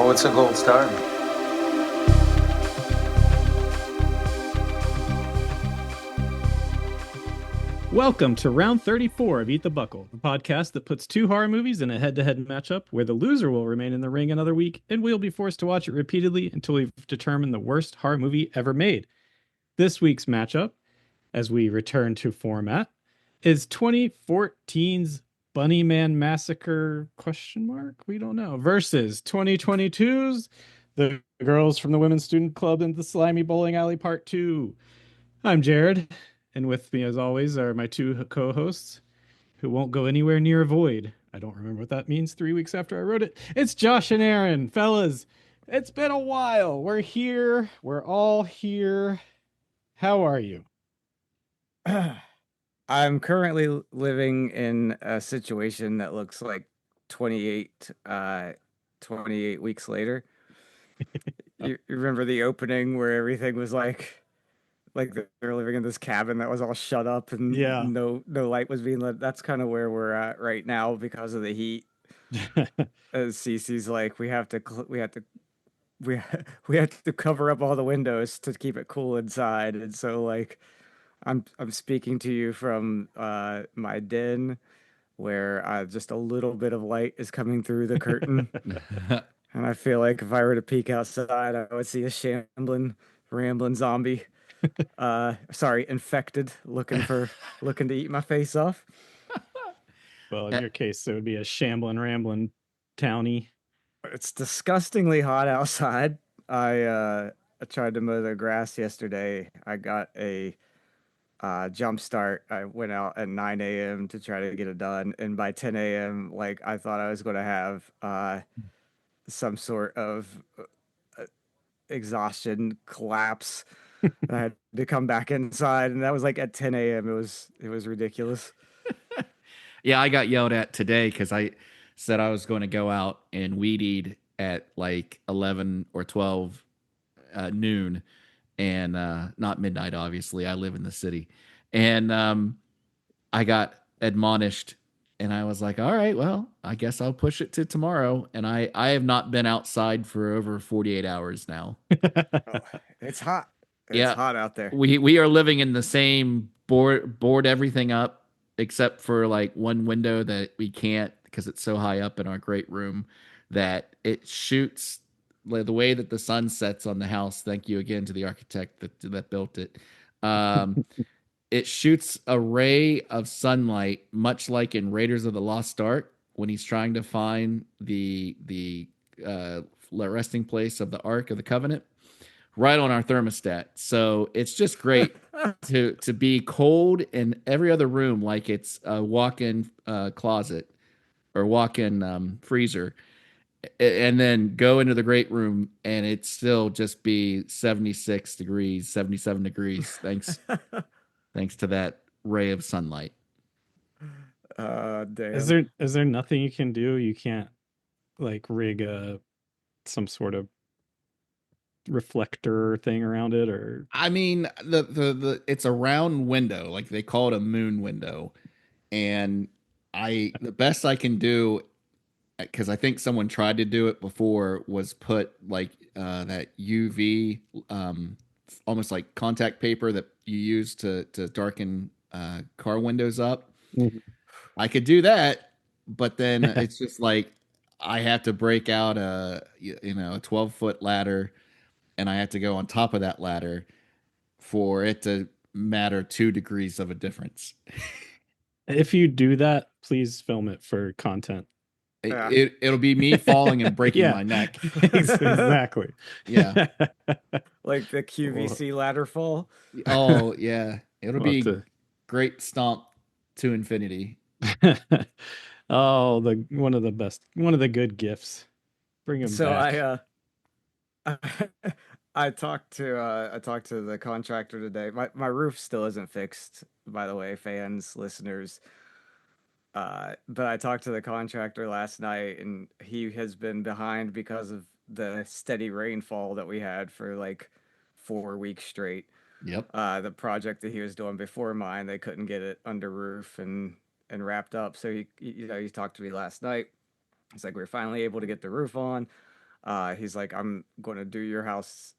Oh, it's a gold star. Welcome to round 34 of Eat the Buckle, the podcast that puts two horror movies in a head to head matchup where the loser will remain in the ring another week and we'll be forced to watch it repeatedly until we've determined the worst horror movie ever made. This week's matchup, as we return to format, is 2014's Bunnyman Massacre question mark? We don't know. Versus 2022's The Girls from the Women's Student Club in the Slimy Bowling Alley Part 2. I'm Jared, and with me, as always, are my two co hosts who won't go anywhere near a void. I don't remember what that means 3 weeks after I wrote it. It's Josh and Aaron. Fellas, it's been a while. We're here. We're all here. How are you? I'm currently living in a situation that looks like 28, 28 weeks later. You remember the opening where everything was like they're living in this cabin that was all shut up and Yeah. no light was being lit. That's kind of where we're at right now because of the heat. As Cece's like, we we have to cover up all the windows to keep it cool inside, and so like I'm speaking to you from my den where just a little bit of light is coming through the curtain. And I feel like if I were to peek outside, I would see a shambling, rambling zombie. Sorry, infected, looking to eat my face off. Well, in your case, it would be a shambling, rambling townie. It's disgustingly hot outside. I tried to mow the grass yesterday. I got a jump start. I went out at 9 a.m. to try to get it done, and by 10 a.m., like I thought I was going to have some sort of uh, exhaustion collapse. And I had to come back inside, and that was like at 10 a.m. It was ridiculous. Yeah, I got yelled at today because I said I was going to go out and weed eat at like 11 or 12 noon and not midnight, obviously. I live in the city. And I got admonished and I was like, all right, well, I guess I'll push it to tomorrow. And I have not been outside for over 48 hours now. Oh, it's hot. It's Yeah, hot out there. we are living in the same board everything up except for like one window that we can't because it's so high up in our great room that it shoots like the way that the sun sets on the house. Thank you again to the architect that built it. Um, it shoots a ray of sunlight, much like in Raiders of the Lost Ark when he's trying to find the resting place of the Ark of the Covenant right on our thermostat. So it's just great to be cold in every other room, like it's a walk-in closet or walk-in freezer, and then go into the great room and it still just be 76 degrees, 77 degrees. Thanks to that ray of sunlight. Is Damn. there nothing you can do? You can't like rig some sort of reflector thing around it, or I mean, the it's a round window, like they call it a moon window, and the best I can do because I think someone tried to do it before was put like that UV almost like contact paper that you use to darken car windows up. Mhm. I could do that, but then it's just like I have to break out a 12-foot ladder and I have to go on top of that ladder for it to matter 2 degrees of a difference. If you do that, please film it for content. Yeah. It'll be me falling and breaking Yeah. my neck. Exactly. Yeah. Like the QVC ladder fall. Oh yeah. It'll We'll have be to- great stomp to infinity. Oh, the one of the good gifts. Bring him So back. I talked to the contractor today. My roof still isn't fixed, by the way, fans, listeners. But I talked to the contractor last night, and he has been behind because of the steady rainfall that we had for like 4 weeks straight. Yep. The project that he was doing before mine, they couldn't get it under roof and wrapped up. So he talked to me last night. It's like we are finally able to get the roof on. He's like, I'm going to do your house.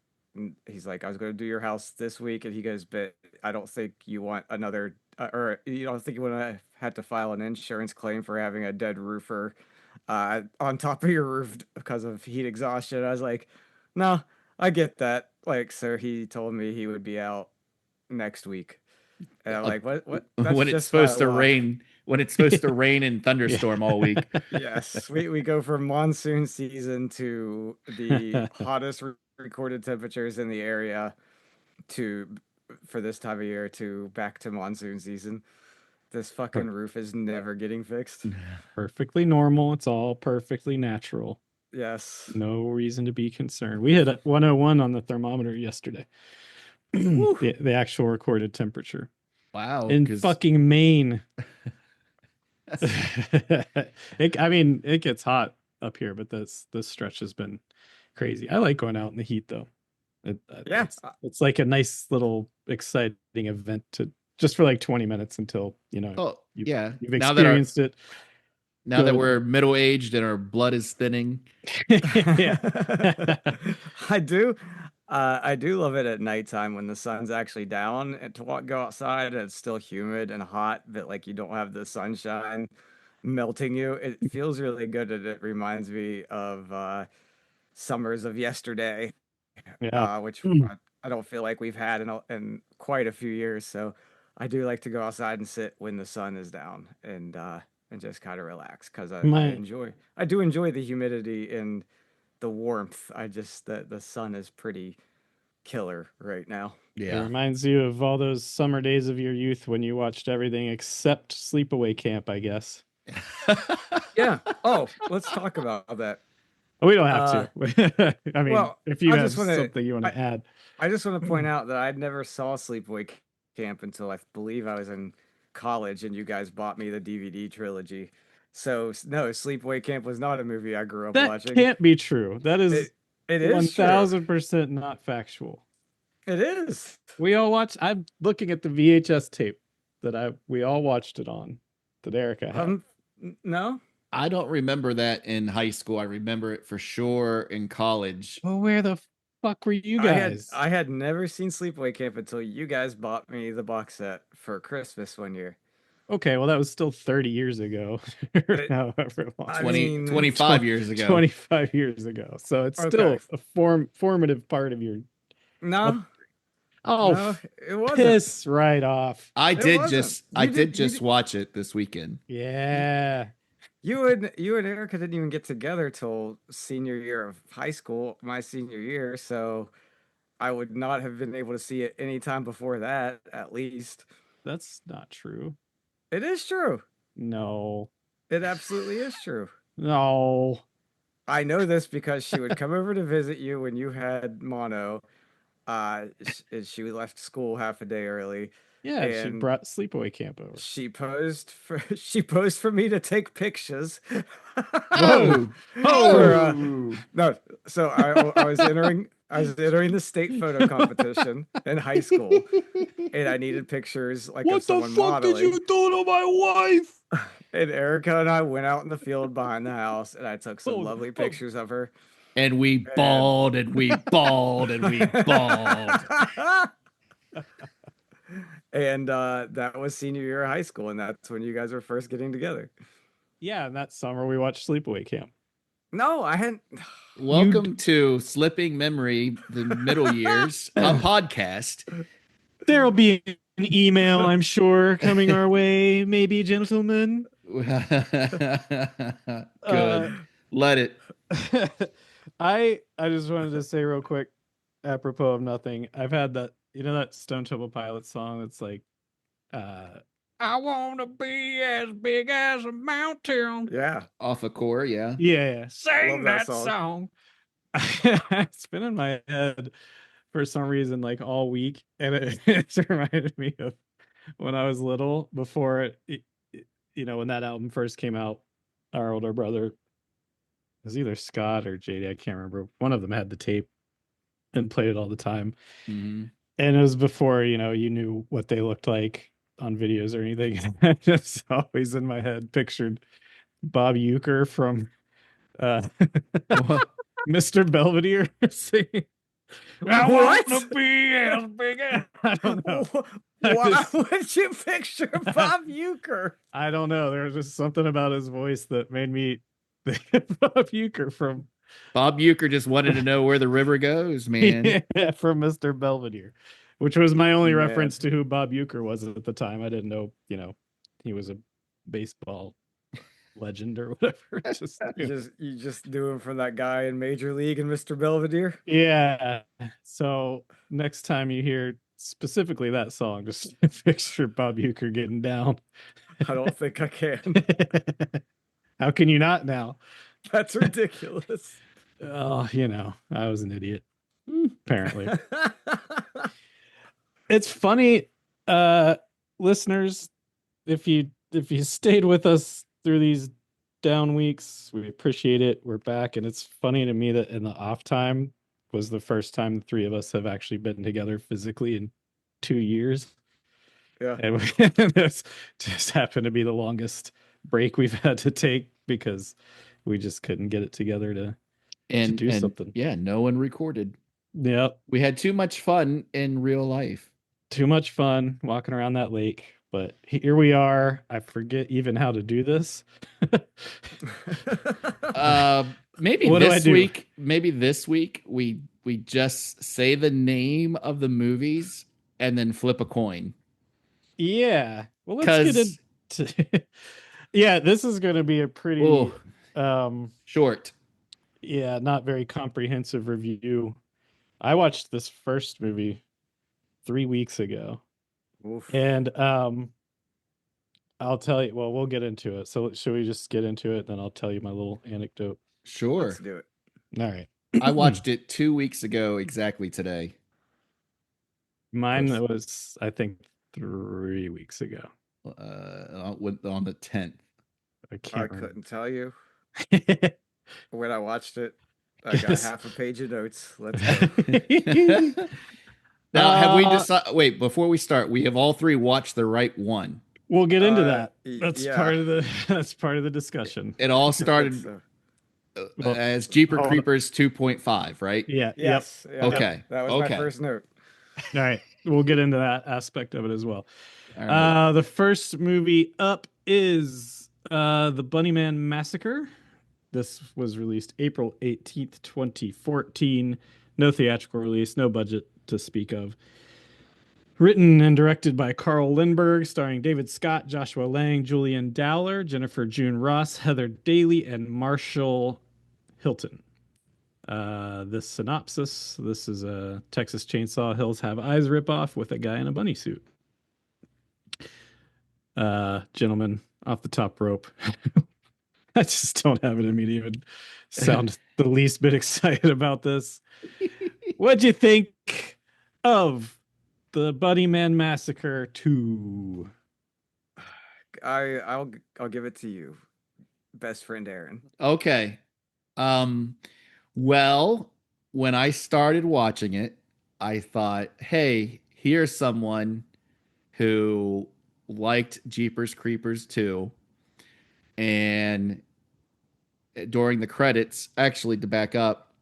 He's like, I was going to do your house this week, and he goes, but I don't think you want another, or you don't think you want to have to file an insurance claim for having a dead roofer on top of your roof because of heat exhaustion. I was like, no, I get that. Like, so he told me he would be out next week. And I'm Uh, like, what? That's when it's just my supposed to luck. rain, when it's supposed to rain and thunderstorm all week. Yes, we go from monsoon season to the hottest recorded temperatures in the area to for this time of year to back to monsoon season. This fucking roof is never getting fixed. Perfectly normal. It's all perfectly natural. Yes. No reason to be concerned. We hit a 101 on the thermometer yesterday. Woo. The actual recorded temperature Wow, in because fucking Maine. I mean, it gets hot up here, but this stretch has been crazy. I like going out in the heat though. Yeah. It's like a nice little exciting event to just for like 20 minutes until oh yeah, you've experienced it. now that Good. we're middle aged and our blood is thinning. Yeah. I do. I do love it at nighttime when the sun's actually down and to go outside and it's still humid and hot, but like you don't have the sunshine melting you. It feels really good and it reminds me of summers of yesterday, Yeah. which I don't feel like we've had in quite a few years. So I do like to go outside and sit when the sun is down and just kind of relax because My I do enjoy the humidity and the warmth. I just the sun is pretty killer right now. It Yeah. reminds you of all those summer days of your youth when you watched everything except Sleepaway Camp, I guess. Yeah. Oh, let's talk about that. We don't have Uh, to. I mean, well, if you I have just want to something you want I to add. I just want to point out that I never saw Sleepaway Camp until I believe I was in college, and you guys bought me the DVD trilogy. So no, Sleepaway Camp was not a movie I grew up That watching. can't be true. That is It is true. 1000% not factual. It is. We all watched. I'm looking at the VHS tape that we all watched it on that Erica had. No. I don't remember that in high school. I remember it for sure in college. Well, where the fuck were you guys? I had never seen Sleepaway Camp until you guys bought me the box set for Christmas one year. Okay, well, that was still 30 years ago. Or It, however long. I 20, mean, 25 years ago. 25 years ago. So it's okay. still a formative part of your. No, Oh, no, it wasn't. piss right off. I It did wasn't. just You I did- did you just did- watch it this weekend. Yeah. You and Erica didn't even get together till senior year of high school, my senior year, so I would not have been able to see it any time before that, at least. That's not true. It is true. No. It absolutely is true. No. I know this because she would come over to visit you when you had mono. She left school half a day early. Yeah, she And brought Sleepaway Camp over. she posed for me to take pictures. Whoa. For, Oh, no, so I was entering the state photo competition in high school, and I needed pictures like of someone modeling. do to my wife? And Erica and I went out in the field behind the house, and I took some lovely pictures of her. and we bawled and we bawled and we bawled. And that was senior year of high school, and that's when you guys were first getting together. Yeah, and that summer we watched Sleepaway Camp. No, I hadn't. Welcome to Slipping Memory, the Middle Years, a podcast. There'll be an email, I'm sure, coming our way, maybe, gentlemen. Good. Let it. I just wanted to say real quick, apropos of nothing. I've had that, that Stone Temple Pilots song that's like, I want to be as big as a mountain. Yeah. Off a core, yeah. Yeah. Sing that that song. It's been in my head for some reason, like all week. And it's reminded me of when I was little, before when that album first came out. Our older brother, it was either Scott or JD, I can't remember. One of them had the tape and played it all the time. Mm-hmm. And it was before, you knew what they looked like on videos or anything. I just always in my head pictured Bob Euchre from Mr. Belvedere singing. I want to What? be as big as I don't know. Why would you picture Bob Euchre? I don't know. There was just something about his voice that made me think of Bob Euchre from Bob Euchre just wanted to know where the river goes, man. yeah, from Mr. Belvedere, which was my only Man, reference to who Bob Euchre was at the time. I didn't know, he was a baseball legend or whatever. Just you just knew him from that guy in Major League and Mr. Belvedere. yeah. So next time you hear specifically that song, just picture Bob Euchre getting down. I don't think I can. How can you not now? That's ridiculous. Oh, I was an idiot. Apparently. It's funny, listeners, if you stayed with us through these down weeks, we appreciate it. We're back, and it's funny to me that in the off time was the first time the three of us have actually been together physically in 2 years. Yeah. And this just happened to be the longest break we've had to take because we just couldn't get it together to do something. Yeah, no one recorded. Yep. We had too much fun in real life. Too much fun walking around that lake. But here we are. I forget even how to do this. Maybe What do I this do? week, we just say the name of the movies and then flip a coin. Yeah. Well, let's get into yeah, this is going to be a pretty short. Yeah, not very comprehensive review. I watched this first movie 3 weeks ago. Oof. And I'll tell you, well, we'll get into it. So should we just get into it? Then I'll tell you my little anecdote. Sure. Let's do it. All right. I watched it 2 weeks ago exactly today. Mine was, I think, 3 weeks ago. On the 10th. I couldn't tell you. When I watched it, I got half a page of notes. Let's go. Now, have we decided? Wait, before we start, we have all three watched the right one. We'll get into that. That's part of the discussion. It all started as Jeeper Creepers 2.5, right? Yeah. Yes. Yep. Yeah, okay. That was my first note. All right. We'll get into that aspect of it as well. Right. The first movie up is the Bunnyman Massacre. This was released April 18th, 2014. No theatrical release, no budget to speak of. Written and directed by Carl Lindbergh, starring David Scott, Joshua Lang, Julian Dowler, Jennifer June Ross, Heather Daly, and Marshall Hilton. This synopsis: this is a Texas Chainsaw Hills Have Eyes ripoff with a guy in a bunny suit. Gentlemen, off the top rope. I just don't have it in me to even sound the least bit excited about this. What'd you think of the Bunnyman Massacre 2? I'll give it to you, best friend Aaron. Okay. Well, when I started watching it, I thought, hey, here's someone who liked Jeepers Creepers 2. And during the credits, actually, to back up,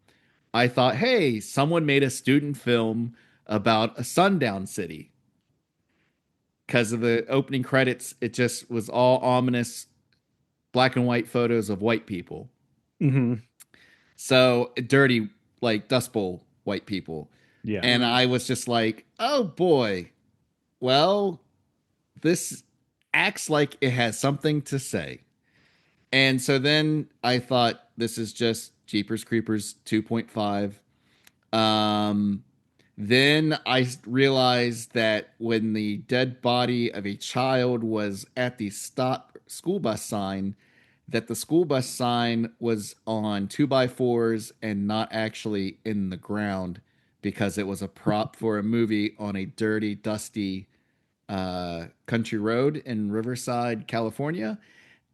I thought, hey, someone made a student film about a sundown city. Because of the opening credits, it just was all ominous black and white photos of white people. Mm-hmm. So dirty, like Dust Bowl white people. Yeah. And I was just like, oh boy, well, this acts like it has something to say. And so then I thought, this is just Jeepers Creepers 2.5. Then I realized that when the dead body of a child was at the stop school bus sign, that the school bus sign was on 2x4s and not actually in the ground because it was a prop for a movie on a dirty, dusty country road in Riverside, California.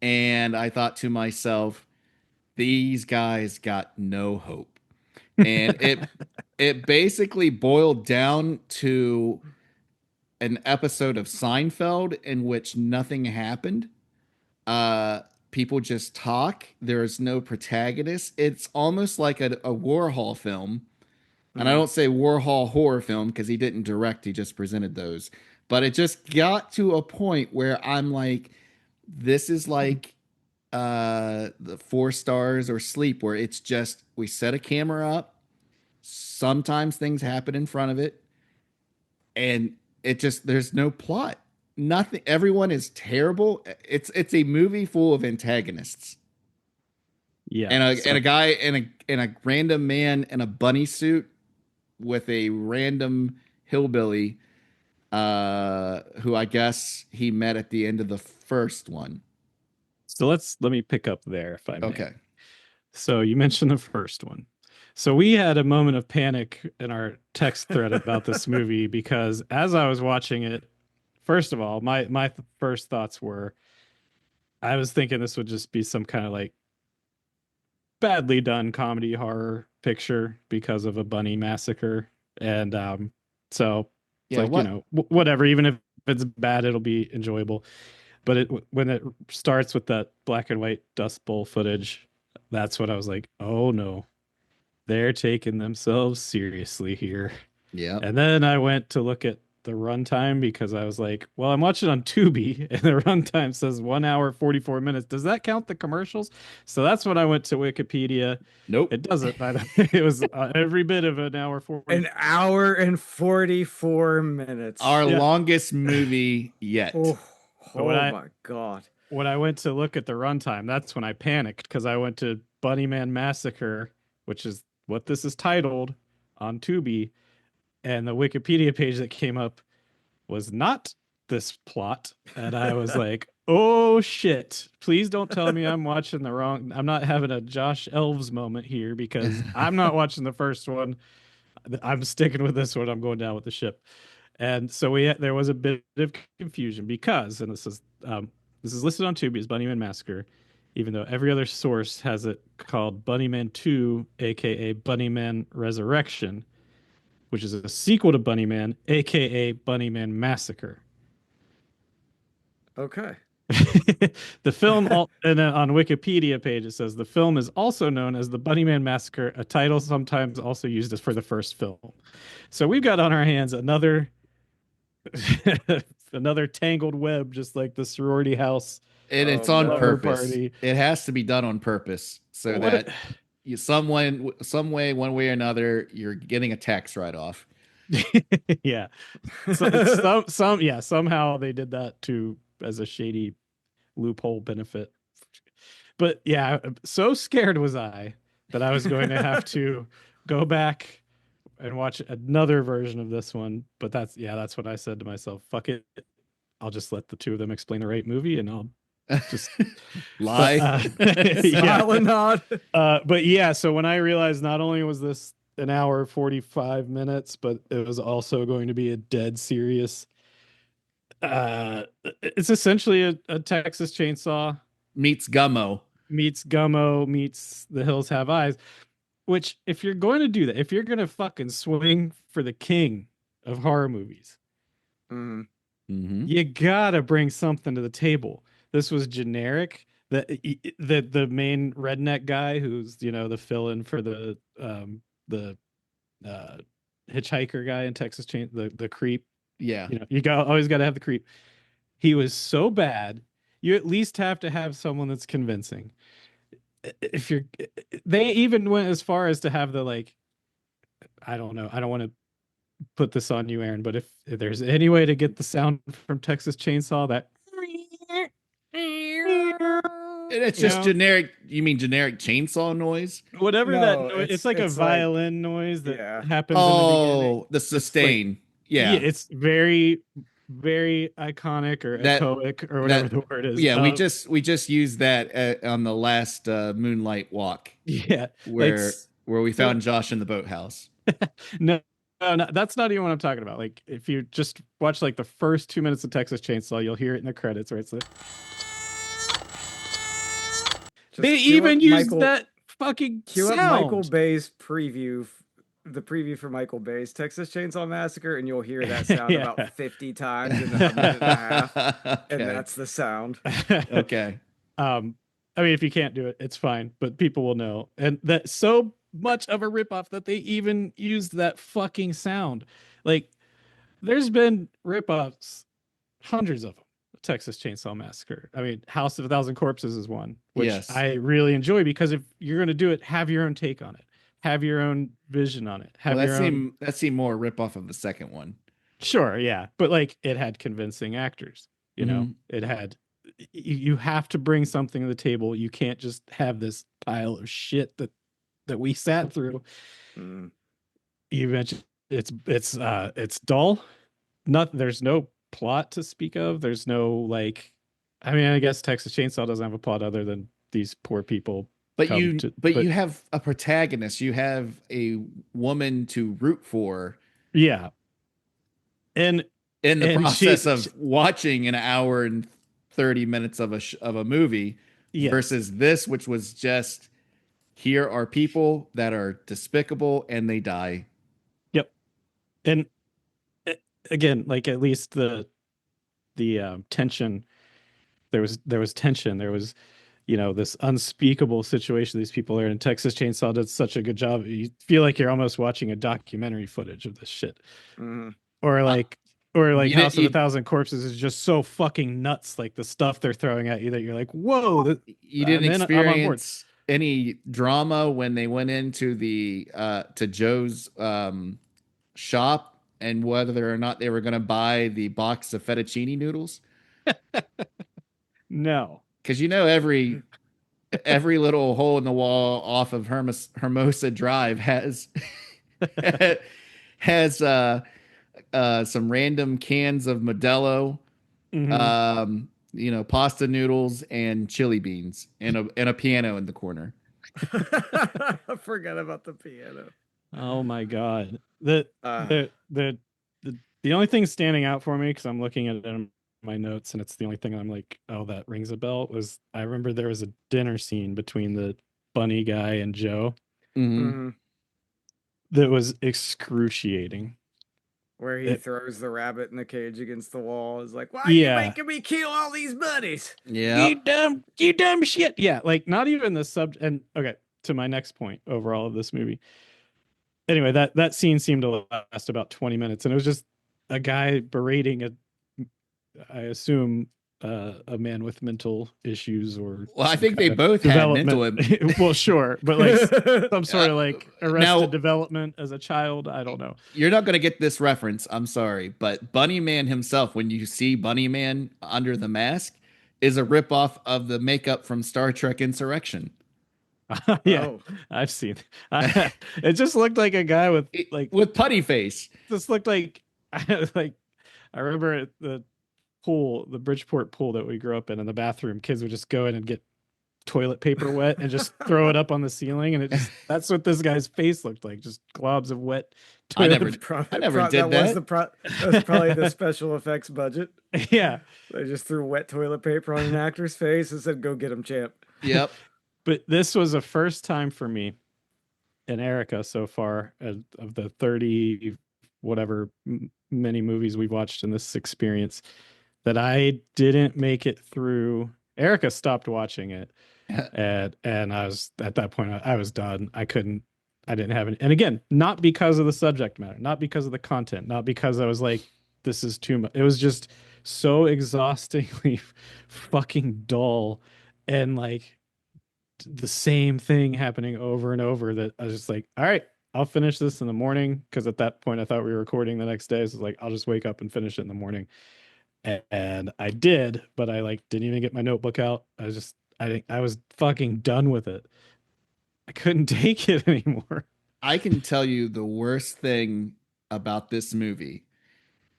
And I thought to myself, these guys got no hope. And it basically boiled down to an episode of Seinfeld in which nothing happened. people just talk. There is no protagonist. It's almost like a Warhol film. And I Mhm. don't say Warhol horror film because he didn't direct, he just presented those. But it just got to a point where I'm like, this is like the 4 stars or Sleep, where it's just we set a camera up, sometimes things happen in front of it, and it just there's no plot. Nothing. Everyone is terrible. It's a movie full of antagonists. Yeah. And a guy and a random man in a bunny suit with a random hillbilly who I guess he met at the end of the first one. So let me pick up there if I may. Okay. So you mentioned the first one. So we had a moment of panic in our text thread about this movie because as I was watching it, first of all, my first thoughts were I was thinking this would just be some kind of like badly done comedy horror picture because of a bunny massacre. And so it's Yeah, like, you what? know, whatever, even if it's bad, it'll be enjoyable. But when it starts with that black and white Dust Bowl footage, that's what I was like, oh no, they're taking themselves seriously here. Yeah. And then I went to look at the runtime because I was like, well, I'm watching on Tubi and the runtime says 1 hour, 44 minutes. Does that count the commercials? So that's when I went to Wikipedia. Nope. It doesn't, by the way. It was every bit of an hour, 40. An hour and 44 minutes. Our Yeah. longest movie yet. Oh, But when my God. when I went to look at the runtime, that's when I panicked because I went to Bunnyman Massacre, which is what this is titled on Tubi, and the Wikipedia page that came up was not this plot. And I was like, oh shit, please don't tell me I'm watching the wrong. I'm not having a Josh Elves moment here because I'm not watching the first one. I'm sticking with this one. I'm going down with the ship. And so there was a bit of confusion because, and this is listed on Tubi as Bunnyman Massacre, even though every other source has it called Bunnyman 2, aka Bunnyman Resurrection, which is a sequel to Bunnyman, aka Bunnyman Massacre. Okay. The film, and then on Wikipedia page, it says the film is also known as the Bunnyman Massacre, a title sometimes also used as for the first film. So we've got on our hands another another tangled web, just like the sorority house. And it's Oh, on no. purpose. Party. It has to be done on purpose so What that you some way, one way or another, you're getting a tax write off. Yeah. So somehow they did that too as a shady loophole benefit. But yeah, so scared was I that I was going to have to go back and watch another version of this one. But that's what I said to myself. Fuck it. I'll just let the two of them explain the right movie and I'll just Lie. Silent nod. But yeah, so when I realized not only was this an hour 45 minutes, but it was also going to be a dead serious it's essentially a Texas Chainsaw Meets Gummo. meets Gummo meets The Hills Have Eyes, which if you're going to do that, if you're going to fucking swing for the king of horror movies, Mm-hmm. you gotta bring something to the table. This was generic. The main redneck guy who's the fill-in for the hitchhiker guy in Texas Chain, the creep. Yeah. Always got to have the creep. He was so bad. You at least have to have someone that's convincing. If you're, they even went as far as to have the I don't know. I don't want to put this on you, Aaron, but if there's any way to get the sound from Texas Chainsaw, that And it's just generic. You mean generic chainsaw noise? whatever No, that noise, it's like a it's like- violin noise that yeah. happens in the beginning. Oh, the sustain. Yeah. It's very, very iconic or echoic or whatever the word is. Yeah, we just used that on the last Moonlight Walk. Yeah, where we found Josh in the boathouse. No, that's not even what I'm talking about. Like, if you just watch like the first 2 minutes of Texas Chainsaw, you'll hear it in the credits where it's like they even used that fucking Cue sound. up Michael Bay's preview, the preview for Michael Bay's Texas Chainsaw Massacre, and you'll hear that sound about 50 times in a minute and a half, Okay. and that's the sound. Okay. I mean, if you can't do it, it's fine, but people will know. And that's so much of a ripoff that they even used that fucking sound. Like, there's been ripoffs, hundreds of them. Texas Chainsaw Massacre. I mean, House of a Thousand Corpses is one, which Yes. I really enjoy because if you're going to do it, have your own take on it, have your own vision on it, Well, have your own. that seemed more a ripoff of the second one. Sure, yeah, but like it had convincing actors. Mm-hmm. It had. You have to bring something to the table. You can't just have this pile of shit that we sat through. Mm. You mentioned it's dull. Not there's no plot to speak of. There's no like. I mean, I guess Texas Chainsaw doesn't have a plot other than these poor people But come you to. but you have a protagonist. You have a woman to root for Yeah, and in the and process she of watching an hour and 30 minutes of a movie yes, versus this, which was just here are people that are despicable and they die. yep, and again, like at least the tension. There was tension. There was this unspeakable situation these people are in. Texas Chainsaw did such a good job. You feel like you're almost watching a documentary footage of this shit. Mm. Or Uh, like or like you didn't House of a Thousand Corpses is just so fucking nuts, like the stuff they're throwing at you that you're like, whoa, you didn't I'm on board. experience any drama when they went into the to Joe's shop and whether or not they were going to buy the box of fettuccine noodles, No. because every little hole in the wall off of Hermosa Drive has has some random cans of Modelo, Hmm. pasta noodles and chili beans and a piano in the corner. I forgot about the piano. Oh my god. Uh, The only thing standing out for me, because I'm looking at it in my notes and it's the only thing I'm like, oh, that rings a bell, was I remember there was a dinner scene between the bunny guy and Joe Mm-hmm. mhm. that was excruciating. Where he It, throws the rabbit in the cage against the wall is like, why are you yeah. making me kill all these buddies? Yeah. You dumb shit. Yeah, like not even the sub and okay, to my next point overall of this movie. Anyway, that scene seemed to last about 20 minutes and it was just a guy berating I assume a man with mental issues or Well, I some think they kind of both had mental. development. Well, sure, but like some sort of like arrested Now, development as a child. I don't know. you're not going to get this reference. I'm sorry, but Bunnyman himself, when you see Bunnyman under the mask, is a ripoff of the makeup from Star Trek Insurrection. Yeah, Oh. I've seen. It just looked like a guy with like With putty face. just looked like like I remember at the pool, the Bridgeport pool that we grew up in the bathroom, kids would just go in and get toilet paper wet and just throw it up on the ceiling, and that's what this guy's face looked like, just globs of wet I toilet never, I never did that was that. that's probably the special effects budget. Yeah, They just threw wet toilet paper on an actor's face and said, "Go get him, champ." Yep. but this was a first time for me and Erica so far of the 30 whatever many movies we've watched in this experience that I didn't make it through. Erica stopped watching it, and I was at that point I was done. I didn't have any. And again, not because of the subject matter, not because of the content, not because I was like, this is too much. It was just so exhaustingly fucking dull and like the same thing happening over and over that I was just like, all right, I'll finish this in the morning. Cause at that point I thought we were recording the next day. So it's like, I'll just wake up and finish it in the morning. And I did, but I like didn't even get my notebook out. I think I was fucking done with it. I couldn't take it anymore. I can tell you the worst thing about this movie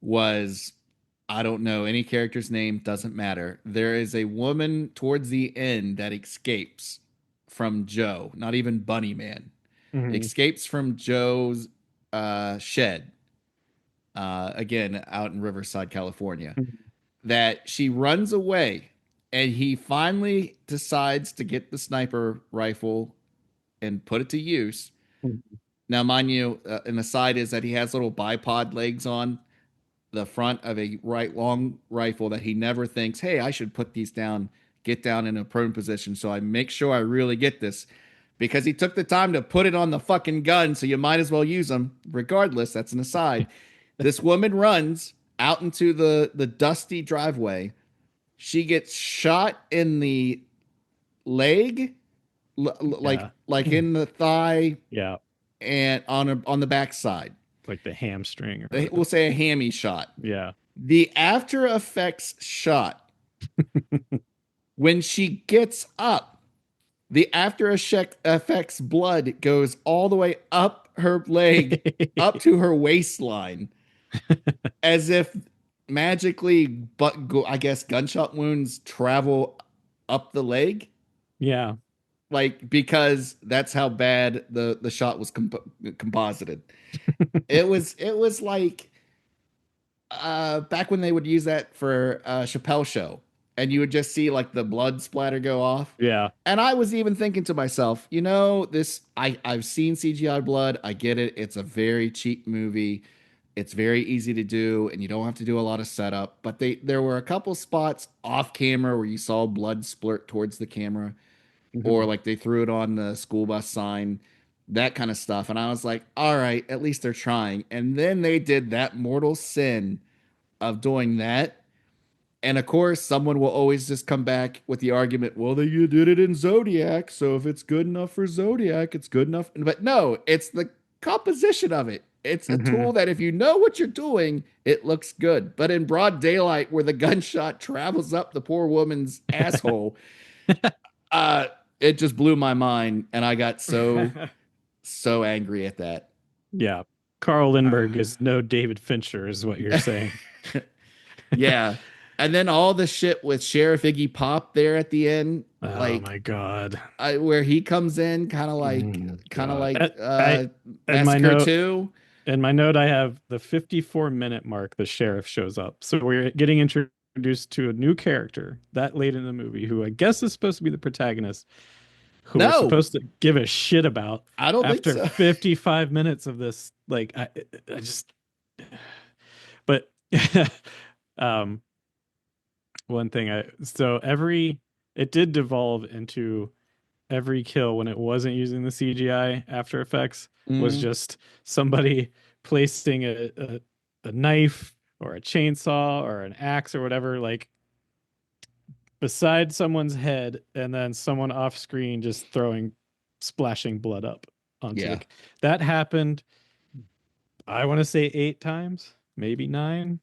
was I don't know any character's name, doesn't matter. There is a woman towards the end that escapes from Joe, not even Bunny Man, Mhm. escapes from Joe's shed, again, out in Riverside, California, that she runs away and he finally decides to get the sniper rifle and put it to use. Mhm. Now, mind you, an aside is that he has little bipod legs on the front of a right long rifle that he never thinks, hey, I should put these down get down in a prone position. So I make sure I really get this because he took the time to put it on the fucking gun. So you might as well use them regardless. That's an aside. This woman runs out into the dusty driveway. She gets shot in the leg, Yeah. like in the thigh Yeah. and on the backside. Like the hamstring or We'll whatever. say a hammy shot. Yeah. The after effects shot when she gets up, the after effects blood goes all the way up her leg, up to her waistline, as if magically, I guess gunshot wounds travel up the leg. Yeah. Like because that's how bad the shot was composited. It was like back when they would use that for Chappelle show, and you would just see like the blood splatter go off. Yeah. And I was even thinking to myself, you know, this I've seen CGI blood. I get it. It's a very cheap movie. It's very easy to do, and you don't have to do a lot of setup. But there were a couple spots off camera where you saw blood splurt towards the camera, or Mhm. like they threw it on the school bus sign, that kind of stuff. And I was like, all right, at least they're trying. And then they did that mortal sin of doing that. And of course, someone will always just come back with the argument, well, they did it in Zodiac. So if it's good enough for Zodiac, it's good enough. But no, it's the composition of it. It's a tool Mhm. that if you know what you're doing, it looks good. But in broad daylight, where the gunshot travels up the poor woman's asshole, uh, it just blew my mind. And I got so angry at that. Yeah. Carl Lindbergh is no David Fincher, is what you're saying. Yeah. And then all the shit with Sheriff Iggy Pop there at the end, Oh like my God. where he comes in kind of God. like And my Massacre note 2. in my note, I have the 54-minute mark. The sheriff shows up, so we're getting introduced to a new character that late in the movie, who I guess is supposed to be the protagonist, who we're No, supposed to give a shit about I don't think after so. 55 minutes of this. Like, I just, but, um, one thing it did devolve into every kill when it wasn't using the CGI After Effects was Mm, just somebody placing a knife or a chainsaw or an axe or whatever, like beside someone's head, and then someone off screen just splashing blood up onto yeah. that happened. I want to say 8 times, maybe 9.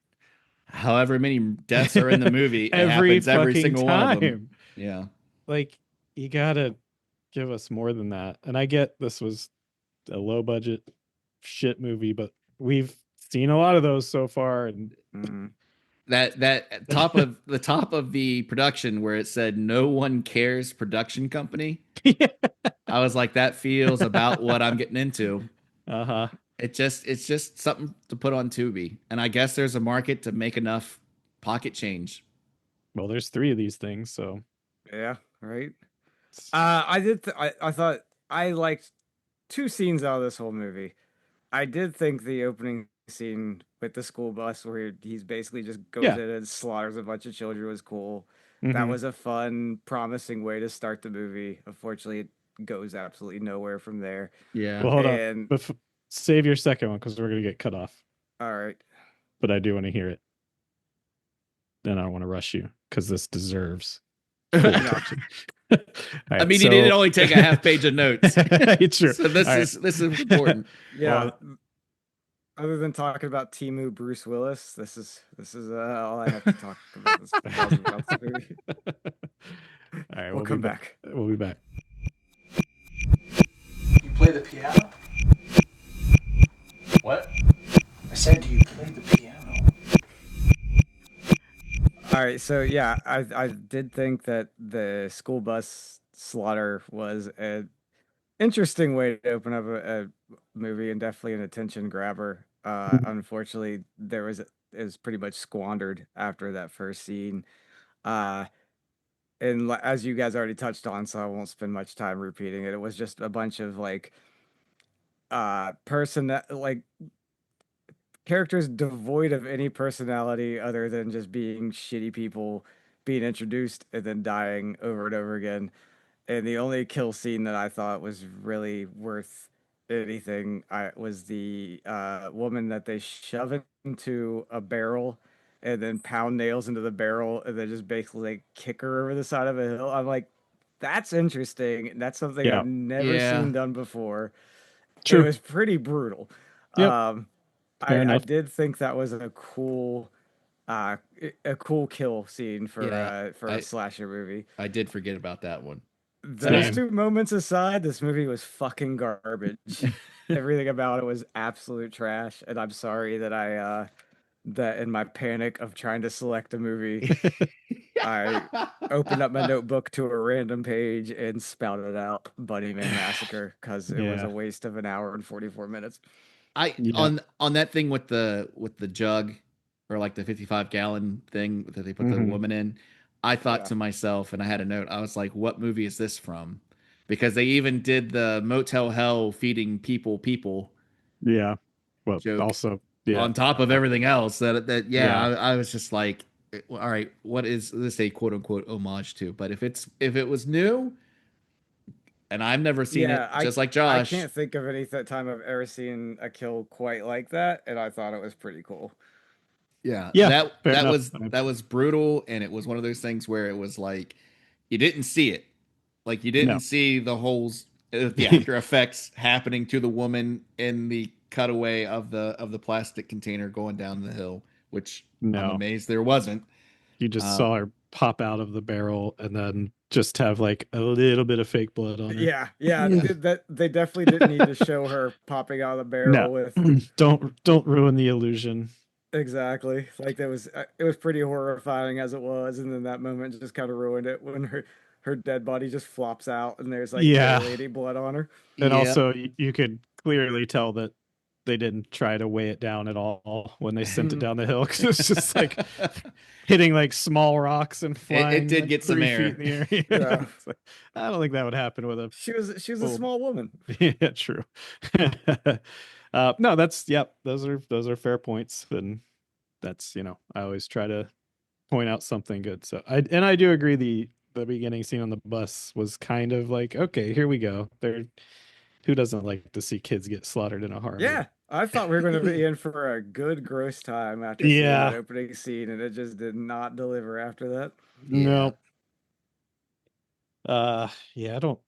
However many deaths are in the movie, it Every happens every fucking single one of them. time. Yeah. Like, you gotta give us more than that. And I get this was a low budget shit movie, but we've seen a lot of those so far. And That top of the production where it said no one cares production company. yeah. I was like, that feels about what I'm getting into. Uh-huh. It's just something to put on Tubi, and I guess there's a market to make enough pocket change. Well, there's 3 of these things, so Yeah, right. it's- I thought I liked 2 scenes out of this whole movie. I did think the opening scene with the school bus where he's basically just goes yeah. in and slaughters a bunch of children was cool. That Mhm. was a fun, promising way to start the movie. Unfortunately, it goes absolutely nowhere from there. Yeah. Well, hold on. And Save your second one because we're gonna get cut off. all right. But I do want to hear it. And I don't want to rush you because this deserves full No. attention. All I right, mean, he didn't only take a half page of notes, it's true. so this is important. Yeah. Well, Other than talking about Timu Bruce Willis, this is all I have to talk about this positive about this movie. all right, We'll come back. We'll be back. You play the piano? What? I said, do you play the piano? All right, so yeah, I did think that the school bus slaughter was an interesting way to open up a movie and definitely an attention grabber. Unfortunately, it was pretty much squandered after that first scene. Uh, and as you guys already touched on, so I won't spend much time repeating it. It was just a bunch of like person that like characters devoid of any personality other than just being shitty people being introduced and then dying over and over again. And the only kill scene that I thought was really worth anything was the woman that they shove into a barrel and then pound nails into the barrel and then just basically like kick her over the side of a hill. I'm like, that's interesting. That's something Yeah. I've never Yeah. seen done before. It True. was pretty brutal. Yep. Um, Fair I enough. did think that was uh, a cool kill scene Yeah. for a slasher movie. I did forget about that one. Those Same. two moments aside, this movie was fucking garbage. Everything about it was absolute trash, and I'm sorry that that in my panic of trying to select a movie, I opened up my notebook to a random page and spouted out Bunnyman Massacre because it was Yeah. a waste of an hour and 44 minutes. I Yeah. on that thing with the jug or like the 55-gallon thing that they put the Mhm. woman in, I thought Yeah. to myself, and I had a note, I was like, what movie is this from? Because they even did the Motel Hell feeding people Yeah. Well, joke also, yeah. on top of everything else. Yeah, Yeah. I was just like, all right, what is this a quote unquote homage to? But if it was new and I've never seen Yeah, it, just like I Josh. can't think of any time I've ever seen a kill quite like that, and I thought it was pretty cool. Yeah, Yeah. Fair enough. that was brutal, and it was one of those things where it was like you didn't see it, like you didn't No. see the after effects happening to the woman in the cutaway of the plastic container going down the hill, which I'm No. amazed there wasn't. You just Uh, saw her pop out of the barrel and then just have like a little bit of fake blood on her. Yeah, yeah, Yeah. that they definitely didn't need to show her popping out of the No. barrel with Don't ruin the illusion. exactly like that was it was pretty horrifying as it was, and then that moment just kind of ruined it when her dead body just flops out and there's like Yeah. barely any blood on her. And yeah, also you could clearly tell that they didn't try to weigh it down at all when they sent it down the hill because it's just like hitting like small rocks and it flying did like get some 3 feet air. in the air. Yeah, It's like, I don't think that would happen with a she was a full. small woman. Yeah, true. No, that's yep. Those are fair points, and that's I always try to point out something good. So I do agree the beginning scene on the bus was kind of like, okay, here we go. There, who doesn't like to see kids get slaughtered in a horror movie? Yeah, I thought we were going to be in for a good gross time after seeing that Yeah, opening scene, and it just did not deliver after that. Yeah. no. Yeah, I don't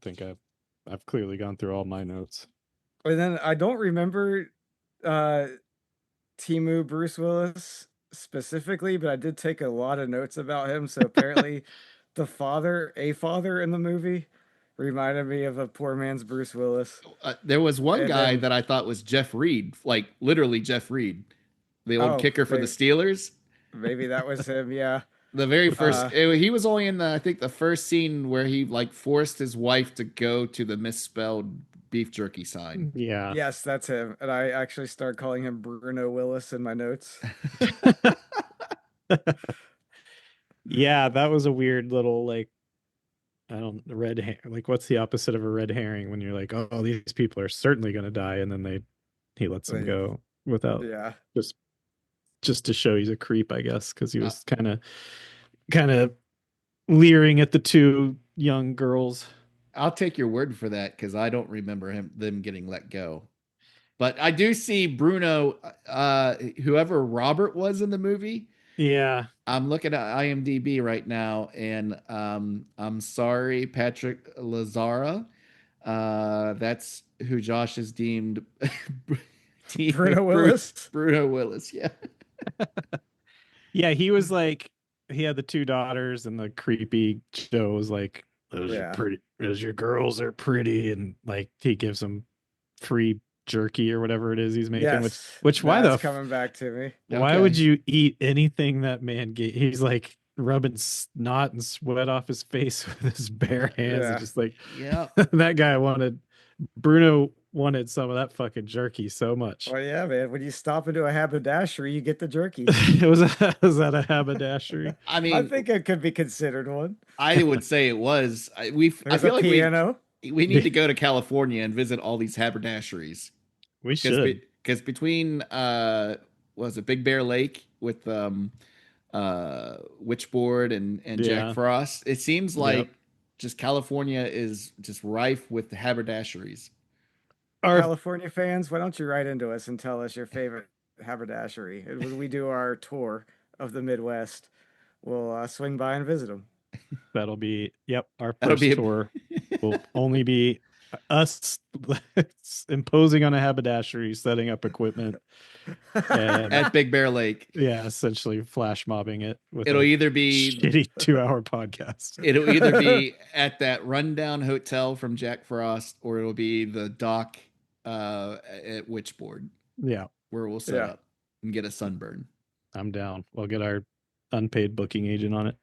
think I've clearly gone through all my notes. And then I don't remember uh Timu Bruce Willis specifically, but I did take a lot of notes about him. So apparently, a father in the movie, reminded me of a poor man's Bruce Willis. There was one And guy then, that I thought was Jeff Reed, like literally Jeff Reed, the old oh, kicker for the Steelers. maybe that was him. Yeah. The very first, Uh, he was only in I think the first scene where he like forced his wife to go to the misspelled beef jerky sign. Yeah. yes, that's him. And I actually started calling him Bruno Willis in my notes. Yeah, that was a weird little like I don't like what's the opposite of a red herring when you're like, oh, these people are certainly gonna die, and then he lets them They- go without yeah. just just to show he's a creep, I guess, because he Uh, was kind of leering at the two young girls. I'll take your word for that because I don't remember them getting let go. But I do see Bruno, whoever Robert was in the movie. Yeah. I'm looking at IMDb right now, and I'm sorry, Patrick Lazara. That's who Josh has deemed Bruno Willis. Bruno Willis. Yeah. Yeah, he was like he had the two daughters and the creepy Joe was like, Yeah. those your girls are pretty, and like he gives them free jerky or whatever it is he's making, Yes. which why the that's coming back to me. why Okay. would you eat anything that man gave? He's like rubbing snot and sweat off his face with his bare hands Yeah. and just like Yeah. that guy Bruno wanted some of that fucking jerky so much. Well, yeah, man. When you stop into a haberdashery, you get the jerky. Was that a haberdashery? I I mean, think it could be considered one. I would say it was. I There's feel a like piano. we need to go to California and visit all these haberdasheries. We should. Because between was it Big Bear Lake with Witchboard and Jack Yeah. Frost. It seems like Yep. just California is just rife with haberdasheries. Our California fans, why don't you write into us and tell us your favorite haberdashery? And when we do our tour of the Midwest, we'll swing by and visit them. That'll be our That'll first be tour will only be us imposing on a haberdashery, setting up equipment, and at Big Bear Lake. essentially flash mobbing it with It'll a either be shitty 2-hour podcast. it'll either be at that rundown hotel from Jack Frost, or it'll be the dock at Witchboard, Yeah, where we'll set up and get a sunburn. I'm down. We'll get our unpaid booking agent on it.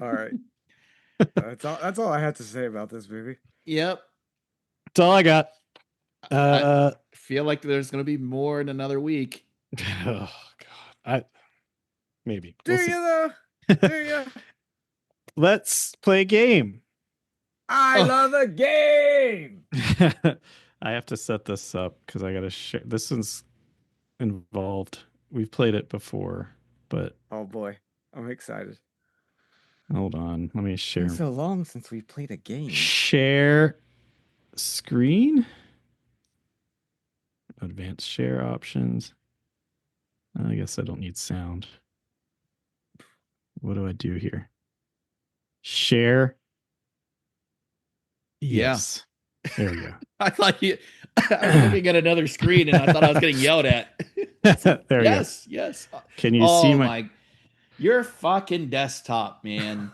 All right. That's all I had to say about this movie. Yep. That's all I got. I feel like there's going to be more in another week. Oh God, maybe. Do We'll see. you though? Do you? Let's play a game. I love a game. I have to set this up because I got to share. This one's involved. We've played it before, but Oh boy, I'm excited. hold on. Let me share. It's been so long since we played a game. Share screen. Advanced share options. I guess I don't need sound. What do I do here? Share. Yes. There we go. I thought I was looking at another screen and I thought I was getting yelled at. There we go. Yes. Can you see my your fucking desktop, man?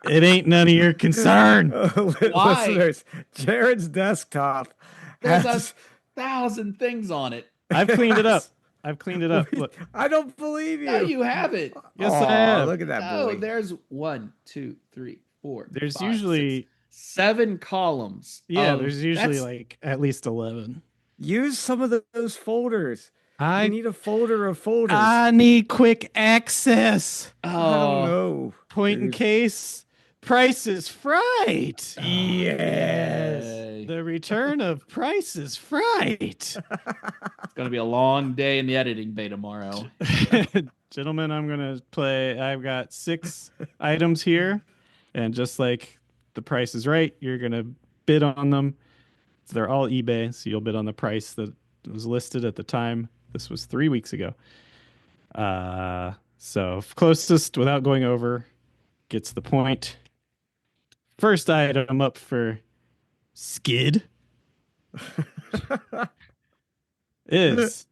It ain't none of your concern. Why? Listeners, Jared's desktop There's has 1,000 things on it. I've cleaned it up. Look. I don't believe you. No, you have it. Yes, Aw, I have. Look at that No, boy. there's 1, 2, 3, 4. There's 5, usually 6, 7 columns. there's usually that's- like at least 11. Use some of those folders. You I need a folder of folders. need quick access. I don't Oh, know. Point in dude. case. Price is Right. Yes. yay. The return of Price is Right. It's gonna be a long day in the editing bay tomorrow. Gentlemen, I'm gonna play. I've got 6 items here, and just like the Price is Right, you're gonna bid on them. So they're all eBay, so you'll bid on the price that was listed at the time. This was 3 weeks ago. So closest without going over gets the point. First item up for Skid is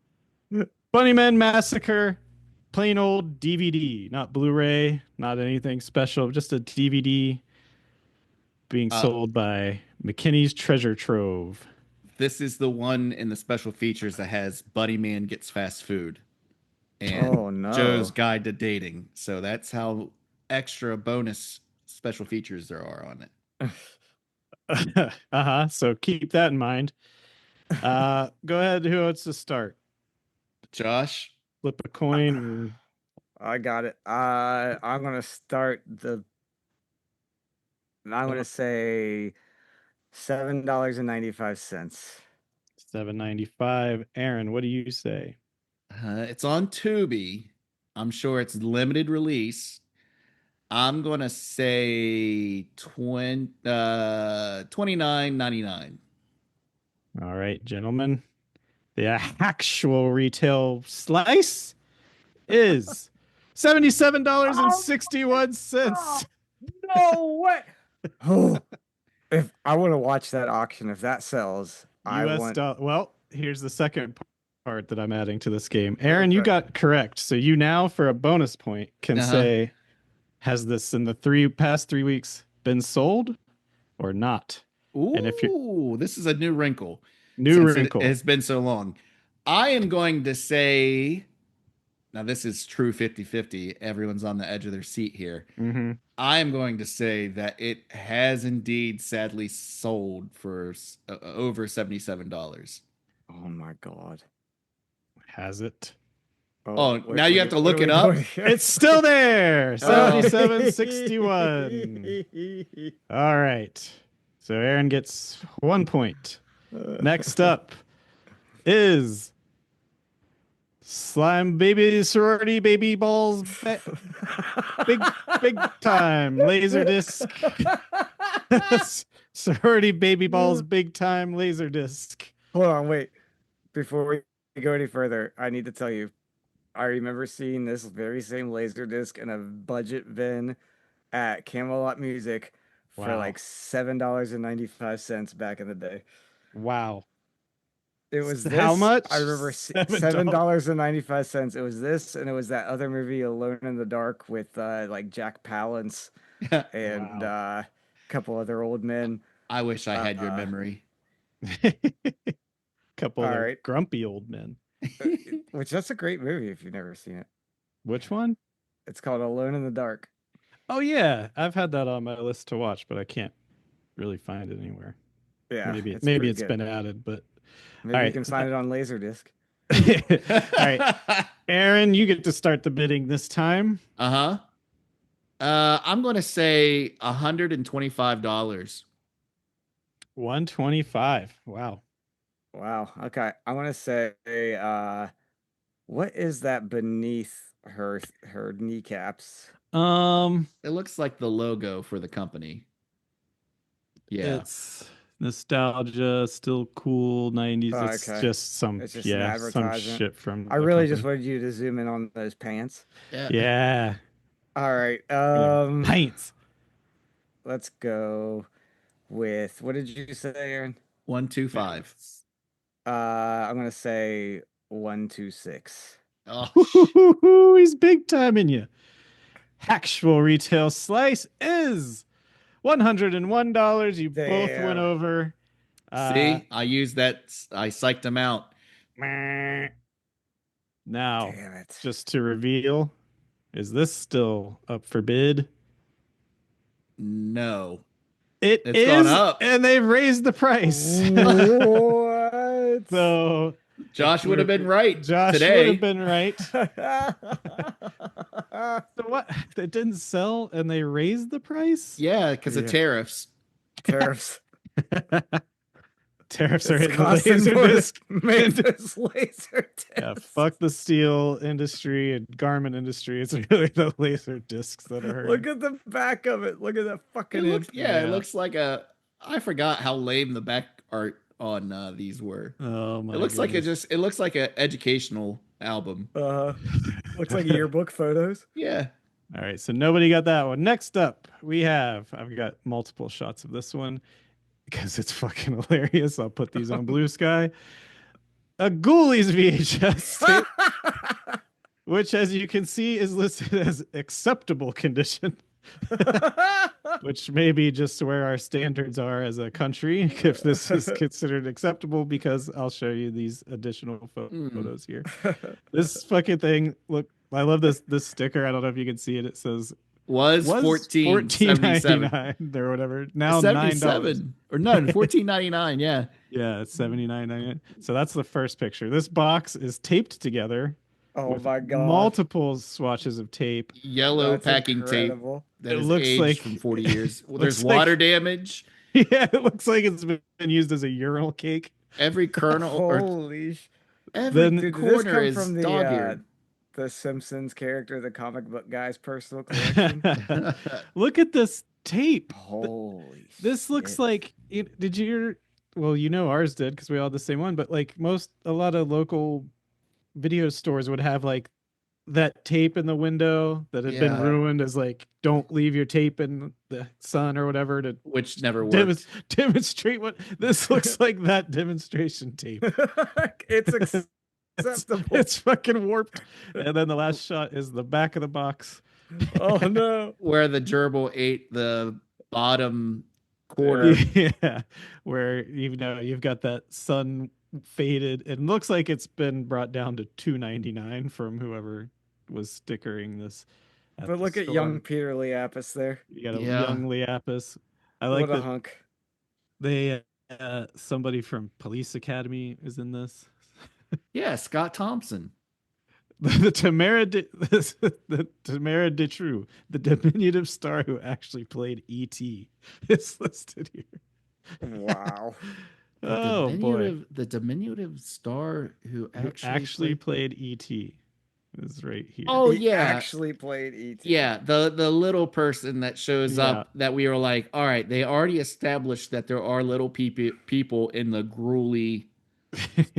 Bunnyman Massacre, plain old DVD, not Blu-ray, not anything special, just a DVD being sold by McKinney's Treasure Trove. This is the one in the special features that has Bunnyman Gets Fast Food and Oh, no. Joe's Guide to Dating. So that's how extra bonus special features there are on it. So keep that in mind. Go ahead. Who wants to start? Josh, Flip a coin. I got it. I'm gonna start I'm gonna say $7.95. $7.95. Aaron, what do you say? it's on Tubi. I'm sure it's limited release. I'm gonna say $29.99. All right, gentlemen. The actual retail slice is $77.61. No way. Oh, if I want to watch that auction, if that sells, I US want. Well, here's the second part that I'm adding to this game. Aaron, you Okay. got correct. So you now, for a bonus point, can say, has this in the past 3 weeks been sold or not? Ooh, And if this is a new wrinkle. New since wrinkle. It has been so long. I am going to say, now this is true 50-50. Everyone's on the edge of their seat here. Mm-hmm. I am going to say that it has indeed sadly sold for over $77. Oh my god. Has it? Oh, now you have to look it up? It's still there. Oh. 77.61. All right. So Aaron gets 1 point. Next up is Slime baby sorority baby balls big time laser disc. Sorority baby balls big time laser disc. Hold on, wait. Before we go any further, I need to tell you, I remember seeing this very same laser disc in a budget bin at Camelot Music for Wow. like $7.95 back in the day. Wow. It was How this. much? I remember $7. $7.95. It was this, and it was that other movie, Alone in the Dark, with like Jack Palance and Wow. a couple other old men. I wish I had your Uh, memory. Couple All of right. grumpy old men. Which that's a great movie if you've never seen it. Which one? It's called Alone in the Dark. Oh yeah, I've had that on my list to watch, but I can't really find it anywhere. Yeah, Maybe it's pretty it's good. been added, but Maybe all you right. can find it on Laserdisc. All right, Aaron, you get to start the bidding this time. Uh-huh. I'm gonna say $125. 125. Wow. Wow. Okay. I want to say, what is that beneath her kneecaps? It looks like the logo for the company. Yeah. It's nostalgia, still cool 90s. Oh, It's okay. just some It's just an some advertisement. shit from I the really just company. wanted you to zoom in on those pants. Yeah. All right. Pints. Let's go with, what did you say, Aaron? 125. I'm gonna say 126. Oh, He's big time in you. Actual retail slice is $101. You both went Damn. over. see, I used that. I psyched him out. Now, Damn it. just to reveal, is this still up for bid? No, It's gone up. And they've raised the price. What? So Josh would have been right Josh today. would have been right. So what? It didn't sell and they raised the price? Yeah, because of Yeah. tariffs. Tariffs. Tariffs are It's hitting the costing laser more to disc. make this laser Yeah, disc. fuck the steel industry and garment industry. It's really the laser discs that are hurting. Look at the back of it. Look at that fucking It looks, Yeah. it looks like a. I forgot how lame the back art on these were. Oh my! It looks like goodness. it looks like an educational album. Looks like yearbook photos. Yeah. All right, so nobody got that one. Next up, I've got multiple shots of this one because it's fucking hilarious. I'll put these on Blue Sky. A Ghoulies VHS tape, which, as you can see, is listed as acceptable condition, which may be just where our standards are as a country, if this is considered acceptable, because I'll show you these additional photos here. This fucking thing, look, I love this sticker. I don't know if you can see it. It says Was $14.77 or whatever. Now $9. 77 or no, $14.99. Yeah. Yeah, it's $79.99. So that's the first picture. This box is taped together. Oh with my god. multiple swatches of tape. Yellow That's packing incredible. tape that It is looks aged like- from 40 years. Well, there's looks like- water damage. Yeah, it looks like it's been used as a urinal cake. Every kernel or Holy every Then- Did this corner come is from dog eared. the Simpsons character, the comic book guy's personal collection? Look at this tape. Holy This looks shit. like did you well, ours did because we all had the same one, but like a lot of local video stores would have like that tape in the window that had been Yeah. ruined as like don't leave your tape in the sun or whatever to which never worked. demonstrate what this looks like. That demonstration tape. It's acceptable. It's fucking warped. And then the last shot is the back of the box. Oh no. Where the gerbil ate the bottom quarter. Yeah, where you've got that sun faded. It looks like it's been brought down to $2.99 from whoever was stickering this. But look at young Peter Liapis there. You got a Yeah. young Liapis. I like What a that hunk. they somebody from Police Academy is in this. Yeah, Scott Thompson. The Tamara the Tamara Detrue, the diminutive star who actually played E.T. is listed here. Wow. boy. The diminutive star who Who actually played E.T. is right here. Oh He yeah, actually played E.T. yeah. The little person that shows Yeah. up that we were like, all right, they already established that there are little people in the gruely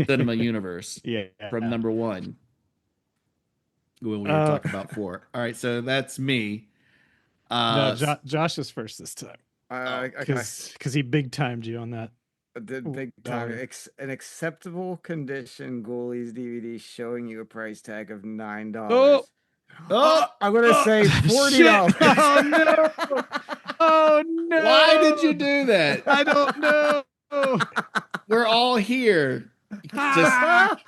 cinema universe Yeah. from number 1 when we were talking about 4. All right, so that's me. No, Josh is first this time Okay. because he big timed you on that. The big time. An acceptable condition Ghoulies DVD showing you a price tag of $9. Oh, I'm gonna say $40. Shit. Oh no! Oh no! Why did you do that? I don't know. We're all here. Just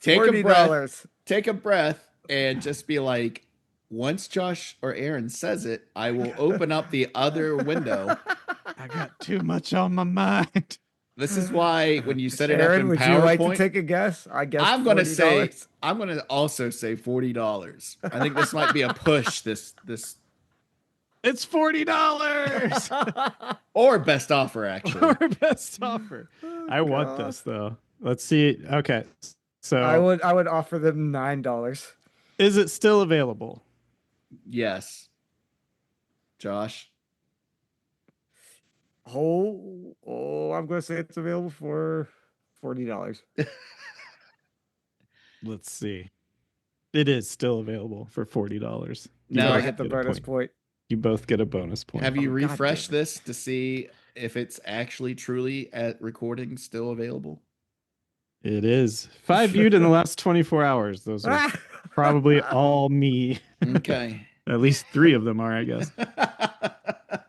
take a $40. breath. Take a breath and just be like, once Josh or Aaron says it, I will open up the other window. I got too much on my mind. This is why when you set it Aaron, up in would PowerPoint, you like to take a guess? I guess I'm gonna $40. I'm gonna also say $40. I think this might be a push. This It's $40 or best offer actually. or best offer. I want this though. Let's see. Okay, so I would offer them $9. is it still available? Yes, Josh. I'm gonna say it's available for $40. Let's see. It is still available for $40. Now I I get the bonus point. You both get a bonus point. Have you Oh, God refreshed damn it. this to see if it's actually truly at recording still available? It is 5 viewed in the last 24 hours. Those are probably all me. Okay. At least 3 of them are, I guess.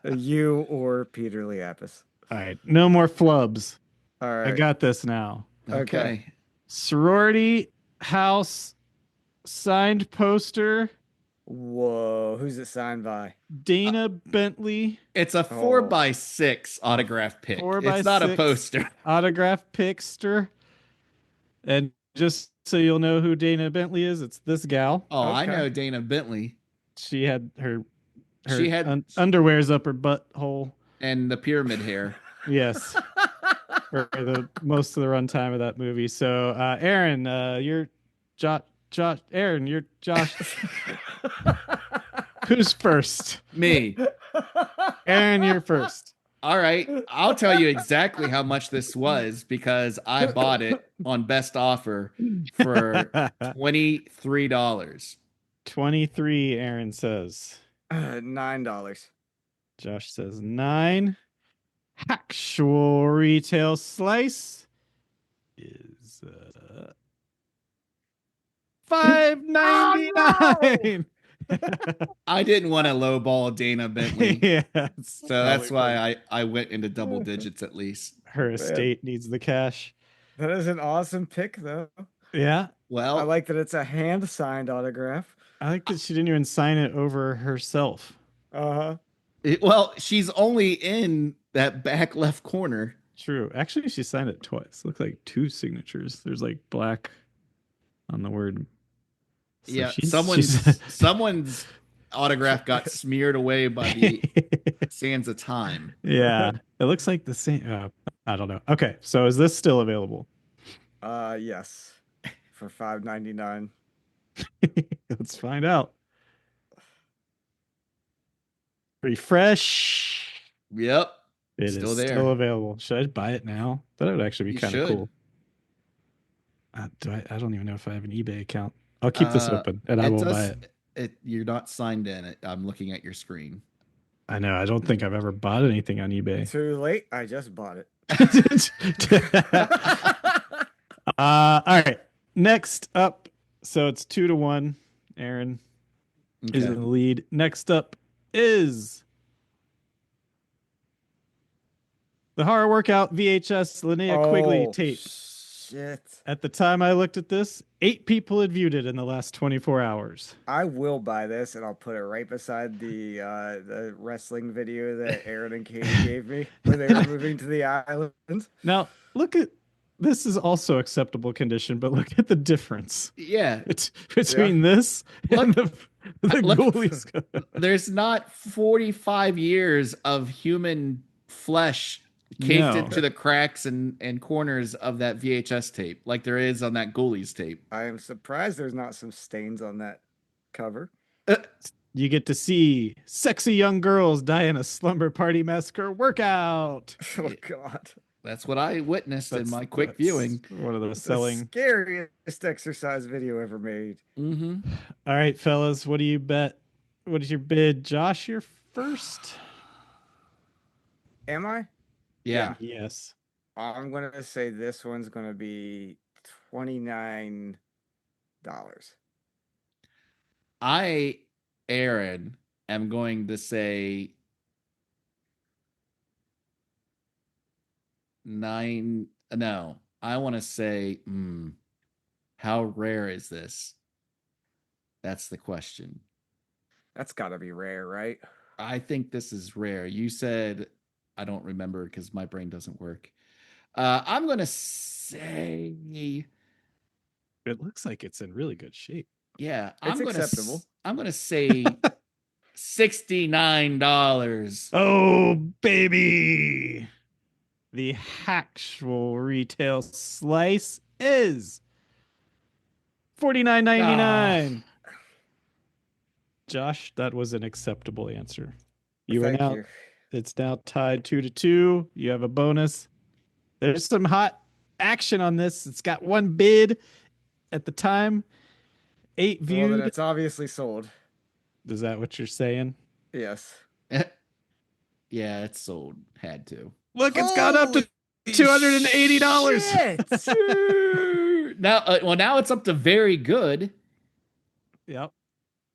You or Peter Liapis. All right, no more flubs. All right. I got this now. Okay. Sorority house signed poster. Whoa, who's it signed by? Dana Bentley It's a 4x6 autograph pic. 4x6 It's not a poster. autograph picture. And just so you'll know who Dana Bentley is, it's this gal. Oh, I Okay. know Dana Bentley She had her She had- underwear's up her butthole. and the pyramid hair. Yes. For the most of the runtime of that movie. So, Aaron, you're Josh. Aaron, you're Josh. Who's first? Me. Aaron, you're first. All right. I'll tell you exactly how much this was because I bought it on best offer for $23. 23, Aaron says. $9. Josh says 9. Actual retail slice is $5.99. I didn't want to lowball Dana Bentley. Yeah, So that's why I went into double digits at least. her estate needs the cash. That is an awesome pick, though. Yeah, Well, I like that it's a hand-signed autograph. I like that she didn't even sign it over herself. Uh-huh. she's only in that back left corner. True. Actually, she signed it twice. Looks like 2 signatures. There's like black on the word. So Yeah, she's- someone's autograph got smeared away by the sands of time. Yeah, it looks like the same. I don't know. Okay, so is this still available? Yes. For $5.99. Let's find out. Refresh. Yep. It is Still there. still available. Should I buy it now? That would actually be You kind of should. cool. I don't even know if I have an eBay account. I'll keep this open and I will buy it. You're not signed in. I'm looking at your screen. I know. I don't think I've ever bought anything on eBay. Too late. I just bought it. All right. Next up, so it's 2-1. Aaron is in the lead. Next up is the horror workout VHS Linnea Quigley tape. Shit. At the time I looked at this, 8 people had viewed it in the last 24 hours. I will buy this, and I'll put it right beside the wrestling video that Aaron and Katie gave me when they were moving to the island. Now, look at this is also acceptable condition, but look at the difference Yeah. between this and the Look- Ghoulies. There's not 45 years of human flesh caked No. into the cracks and corners of that VHS tape, like there is on that Ghoulies tape. I am surprised there's not some stains on that cover. You get to see sexy young girls die in a slumber party massacre workout. Oh God. That's what I witnessed in my quick That's viewing. one of the The selling. scariest exercise video ever made. Mm-hmm. All right, fellas, what do you bet? What is your bid? Josh, you're first. Am I? Yeah. Yes. I'm gonna say this one's gonna be $29. Aaron, am going to say 9. No, I want to say, how rare is this? That's the question. That's gotta be rare, right? I think this is rare. You said, I don't remember because my brain doesn't work. I'm going to say, It looks like it's in really good shape. yeah, It's acceptable. I'm going to say $69. Oh, baby. The actual retail slice is $49.99. Josh, that was an acceptable answer. Thank you. It's now tied 2-2. You have a bonus. There's some hot action on this. It's got one bid at the time, 8 Well, viewed. then it's obviously sold. Is that what you're saying? Yes. Yeah, it's sold. Had to. Look, it's gone up to $280. Now it's up to very good. Yep.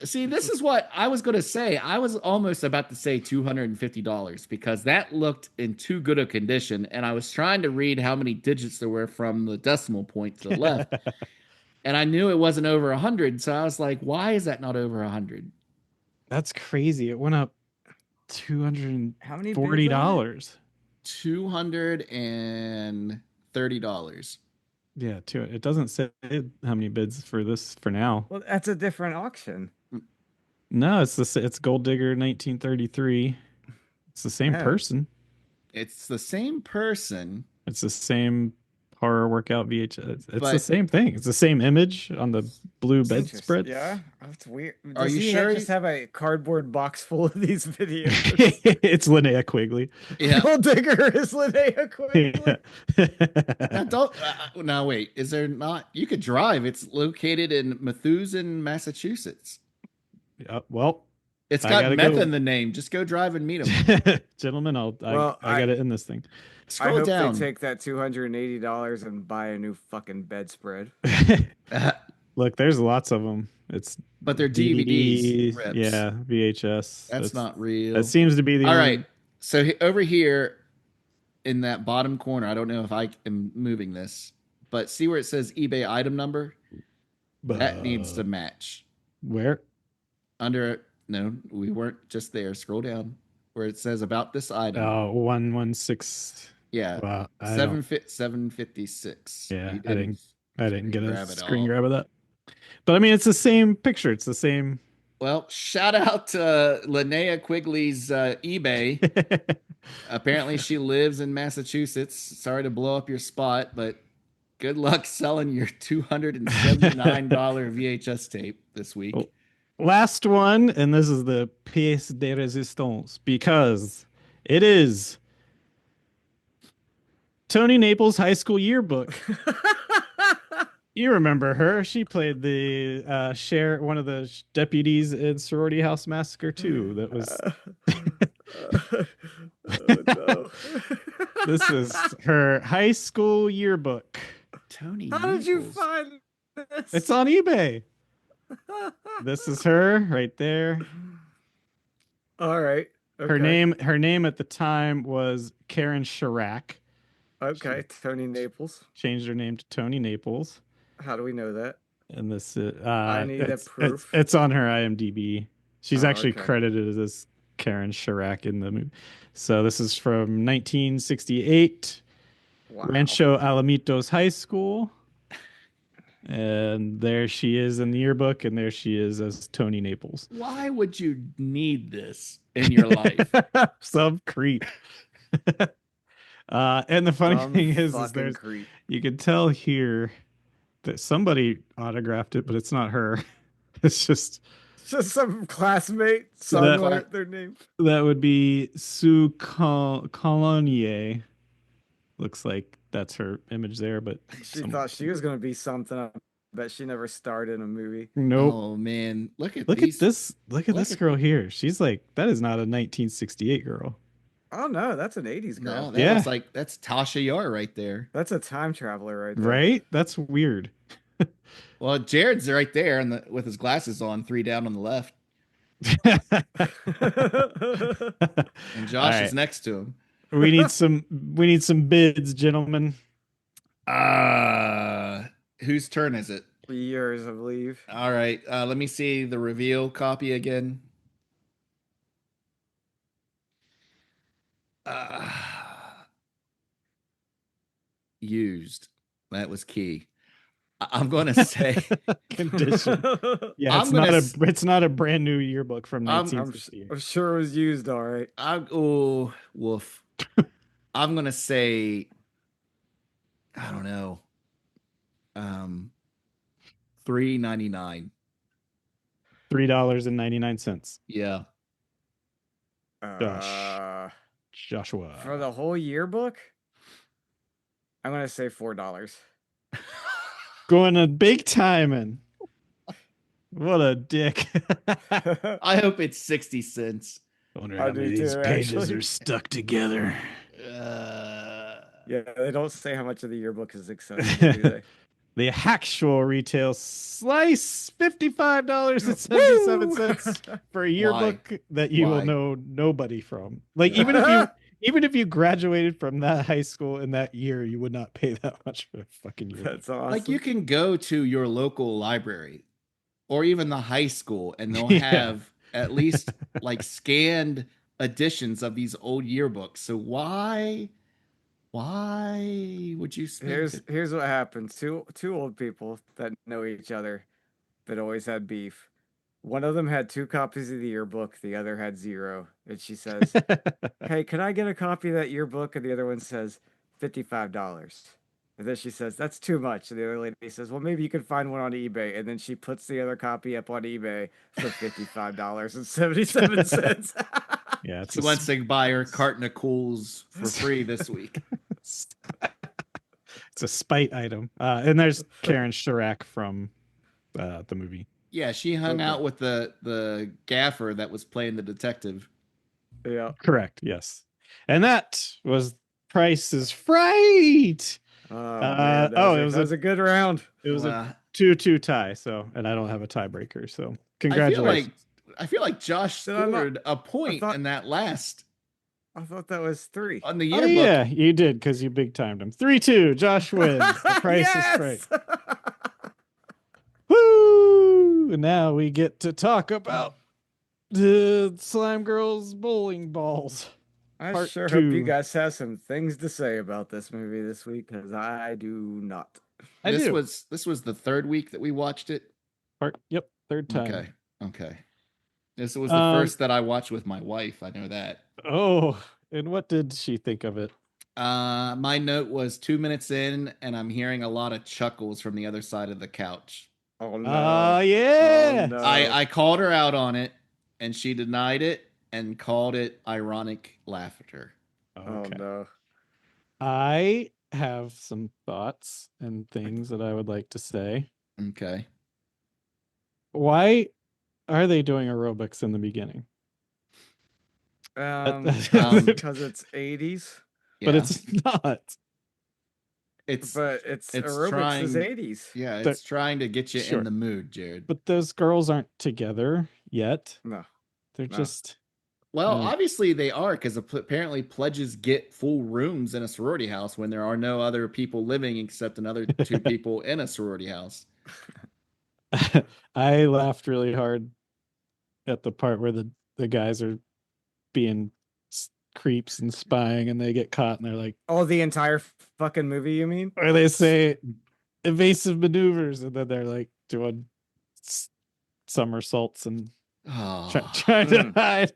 See, this is what I was going to say. I was almost about to say $250 because that looked in too good a condition. And I was trying to read how many digits there were from the decimal point to the left. And I knew it wasn't over 100. So I was like, why is that not over 100? That's crazy. It went up $240. How many bids on it? $230. Yeah, it doesn't say how many bids for this for now. Well, that's a different auction. No, it's Gold Digger 1933. It's the same Yeah. person. It's the same person. It's the same horror workout VHS. It's the But- same thing. It's the same image on the blue bedspread. Yeah, that's weird. Are Does you he sure just have a cardboard box full of these videos? It's Linnea Quigley. Yeah. Gold Digger is Linnea Quigley. Now wait, is there not? You could drive. It's located in Methuselah, Massachusetts. Well, It's I got gotta meth go. in the name. Just go drive and meet him. gentlemen, I Well, got it in this thing. I Scroll hope down. they take that $280 and buy a new fucking bedspread. Look, there's lots of them. It's But they're DVDs. rips. Yeah, VHS. That's not real. That seems to be the All only... right. So over here in that bottom corner, I don't know if I am moving this, but see where it says eBay item number? That needs to match. Where? No, we weren't just there. Scroll down where it says about this item. 116. Yeah. Wow, 756. Yeah, You I didn't get a grab it screen all. grab of that. But I mean, it's the same picture. It's the same. Well, shout out to Linnea Quigley's eBay. Apparently, she lives in Massachusetts. Sorry to blow up your spot, but good luck selling your $279 VHS tape this week. Oh. Last one, and this is the pièce de résistance because it is Tony Naples' high school yearbook. You remember her? She played the one of the deputies in Sorority House Massacre 2. That was. Oh, no. This is her high school yearbook. Tony, How did you Naples. find this? It's on eBay. This is her right there. All right. Okay. Her name at the time was Karen Chirac. Okay, Tony Naples. Changed her name to Tony Naples. How do we know that? And this I need the proof. It's on her IMDb. She's Oh, actually okay. credited as Karen Chirac in the movie. So this is from 1968, Wow. Rancho Alamitos High School. And there she is in the yearbook, and there she is as Tony Naples. Why would you need this in your life? Some creep. And the funny Dumb thing is fucking there's creep. you can tell here that somebody autographed it, but it's not her. It's just Just some classmate that sung their name. that would be Sue Colonier. Looks like that's her image there, but She thought she was gonna be something. I bet she never starred in a movie. nope. Oh man, look at Look these. at this. Look at look this at- girl here. She's like, that is not a 1968 girl. Oh no, that's an 80s girl. No, that Yeah. looks like that's Tasha Yar right there. That's a time traveler right there. Right? That's weird. Well, Jared's right there with his glasses on, 3 down on the left, and Josh All is right. next to him. we need some bids, gentlemen. Whose turn is it? Years, I believe. All right, let me see the reveal copy again. Used. That was key. I'm going to say Condition. Yeah, I'm gonna s- it's not a brand new yearbook from I'm- 1968. I'm sure it was used all right. oh, woof. I'm going to say I don't know. $3.99. $3.99. Yeah. Joshua. For the whole yearbook, I'm gonna say $4. Going to big timing. What a dick. I hope it's 60 cents. I wonder I how many do of these too, pages actually. are stuck together. Yeah, they don't say how much of the yearbook is accessible, do they? The actual retail slice, $55.77 for a yearbook that you will Why? know nobody from. Like even if you graduated from that high school in that year, you would not pay that much for a fucking yearbook. That's awesome. Like you can go to your local library or even the high school and they'll Yeah. have at least like scanned editions of these old yearbooks. So why would you spend Here's what happens. Two old people that know each other that always had beef. One of them had 2 copies of the yearbook, the other had 0. And she says, "Hey, can I get a copy of that yearbook?" And the other one says, $55. And then she says, "That's too much." And the other lady says, "Well, maybe you can find one on eBay." And then she puts the other copy up on eBay for $55.77. Yeah, it's She wants to buy her carton of Cools for free this week. it's a spite item. And there's Karen Chirac from the movie. Yeah, she hung Okay. out with the gaffer that was playing the detective. Yeah. Correct. Yes. And that was Price is Right. Oh, man. That was a good round. It was Well, a 2-2 tie. So, and I don't have a tiebreaker. So, congratulations. I feel like Josh Did I not- scored a point thought- in that last I thought that was 3. on the Oh, yearbook. yeah, you did because you big timed him. 3-2. Josh wins. The Price is Right. Woo! Now we get to talk about the Slime Girls bowling balls. I Part sure 2. hope you guys have some things to say about this movie this week, because I do not. This do. was the third week that we watched it. Third time. Okay. This was the first that I watched with my wife. I know that. Oh, and what did she think of it? My note was 2 minutes in, and I'm hearing a lot of chuckles from the other side of the couch. Oh no! Yeah. Oh, no. I called her out on it, and she denied it and called it ironic laughter. Oh Okay. no! I have some thoughts and things that I would like to say. Okay. Why are they doing aerobics in the beginning? Because it's 80s, But Yeah. it's not. but it's It's aerobics is trying- 80s. Yeah, it's trying to get you Sure. in the mood, Jared. But those girls aren't together yet. No. They're No. just Well, Mm. obviously they are, because apparently pledges get full rooms in a sorority house when there are no other people living except another 2 people in a sorority house. I laughed really hard at the part where the guys are being creeps and spying and they get caught and they're like, Oh, the entire fucking movie, you mean? or they say evasive maneuvers and then they're like doing somersaults and Oh, trying to Mm. hide.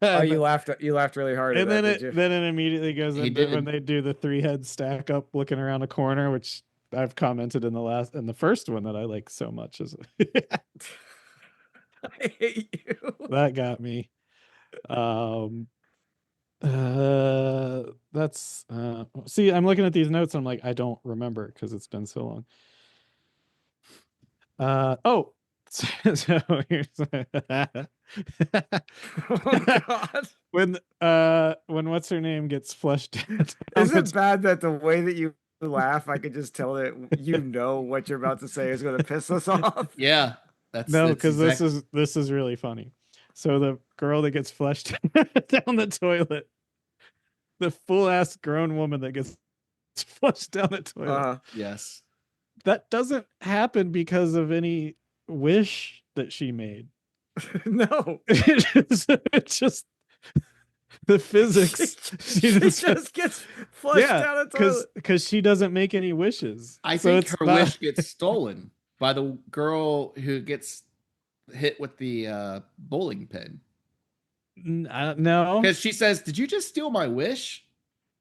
Oh, you laughed. You laughed really hard at And that, then did you? then it immediately goes He into did. when they do the 3 head stack up looking around a corner, which I've commented in the first one that I like so much. I hate you. That got me. That's see, I'm looking at these notes. I'm like, I don't remember because it's been so long. Oh, so here's Oh God. when what's her name gets flushed down Is the it bad that the way that you laugh, I could just tell that you know what you're about to say is going to piss us off? Yeah, that's No, that's because exact- this is really funny. So the girl that gets flushed down the toilet, the full ass grown woman that gets flushed down the toilet. yes. That doesn't happen because of any wish that she made. No. It's just the physics. She just gets flushed down a toilet. because she doesn't make any wishes. I So think it's her not- wish gets stolen by the girl who gets hit with the bowling pin. No, Because she says, "Did you just steal my wish?"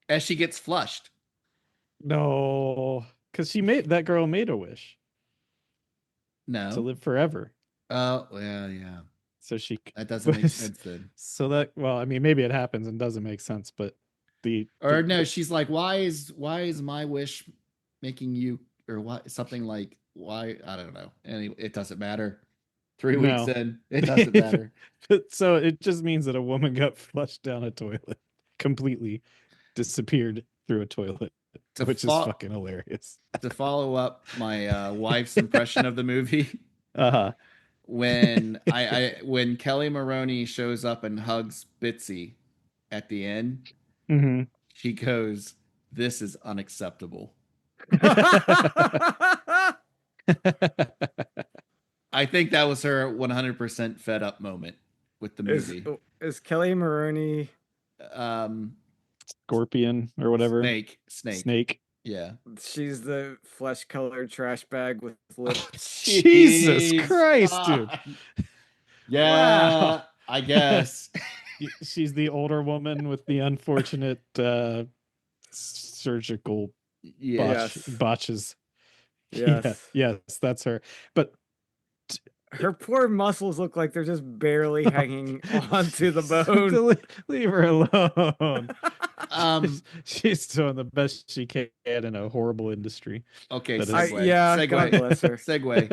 As she gets flushed. no, because that girl made a wish to No. live forever. Oh, yeah. So she That doesn't make sense then. So that, well, I mean, maybe it happens and doesn't make sense, but Or no, she's like, why is my wish making you, or what, something like, why, I don't know. Anyway, it doesn't matter. 3 weeks No. in, it doesn't matter. So it just means that a woman got flushed down a toilet, completely disappeared through a toilet, To which is fucking hilarious. To follow up my wife's impression of the movie, Uh-huh. when when Kelly Maroney shows up and hugs Bitsy at the end, Mhm. she goes, "This is unacceptable." I think that was her 100% fed up moment with the movie. Is Kelly Maroney Scorpion or whatever. Snake. Yeah. She's the flesh-colored trash bag with lips. Jesus Christ, dude. Yeah, Wow. I guess. She's the older woman with the unfortunate surgical botches. Yes. Yes, that's her. But her poor muscles look like they're just barely hanging onto the bone. Leave her alone. She's doing the best she can in a horrible industry. Okay, segue. God bless her. Segue.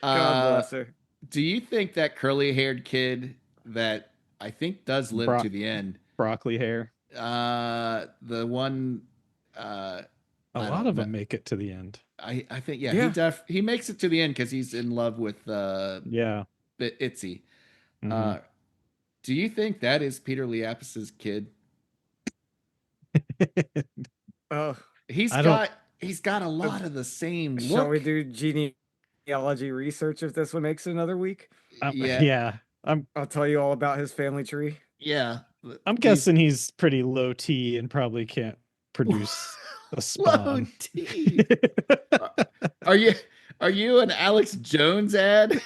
God bless her. Do you think that curly-haired kid that I think does live to the end, broccoli hair, the one, a lot of them make it to the end. I think he makes it to the end because he's in love with Itzy. Mm-hmm. Do you think that is Peter Liapis' kid? Oh, he's got a lot of the same look. Shall we do genealogy research if this one makes it another week? Yeah. I'll tell you all about his family tree. Yeah. I'm guessing he's pretty low T and probably can't produce a spawn. Low T. Are you an Alex Jones ad?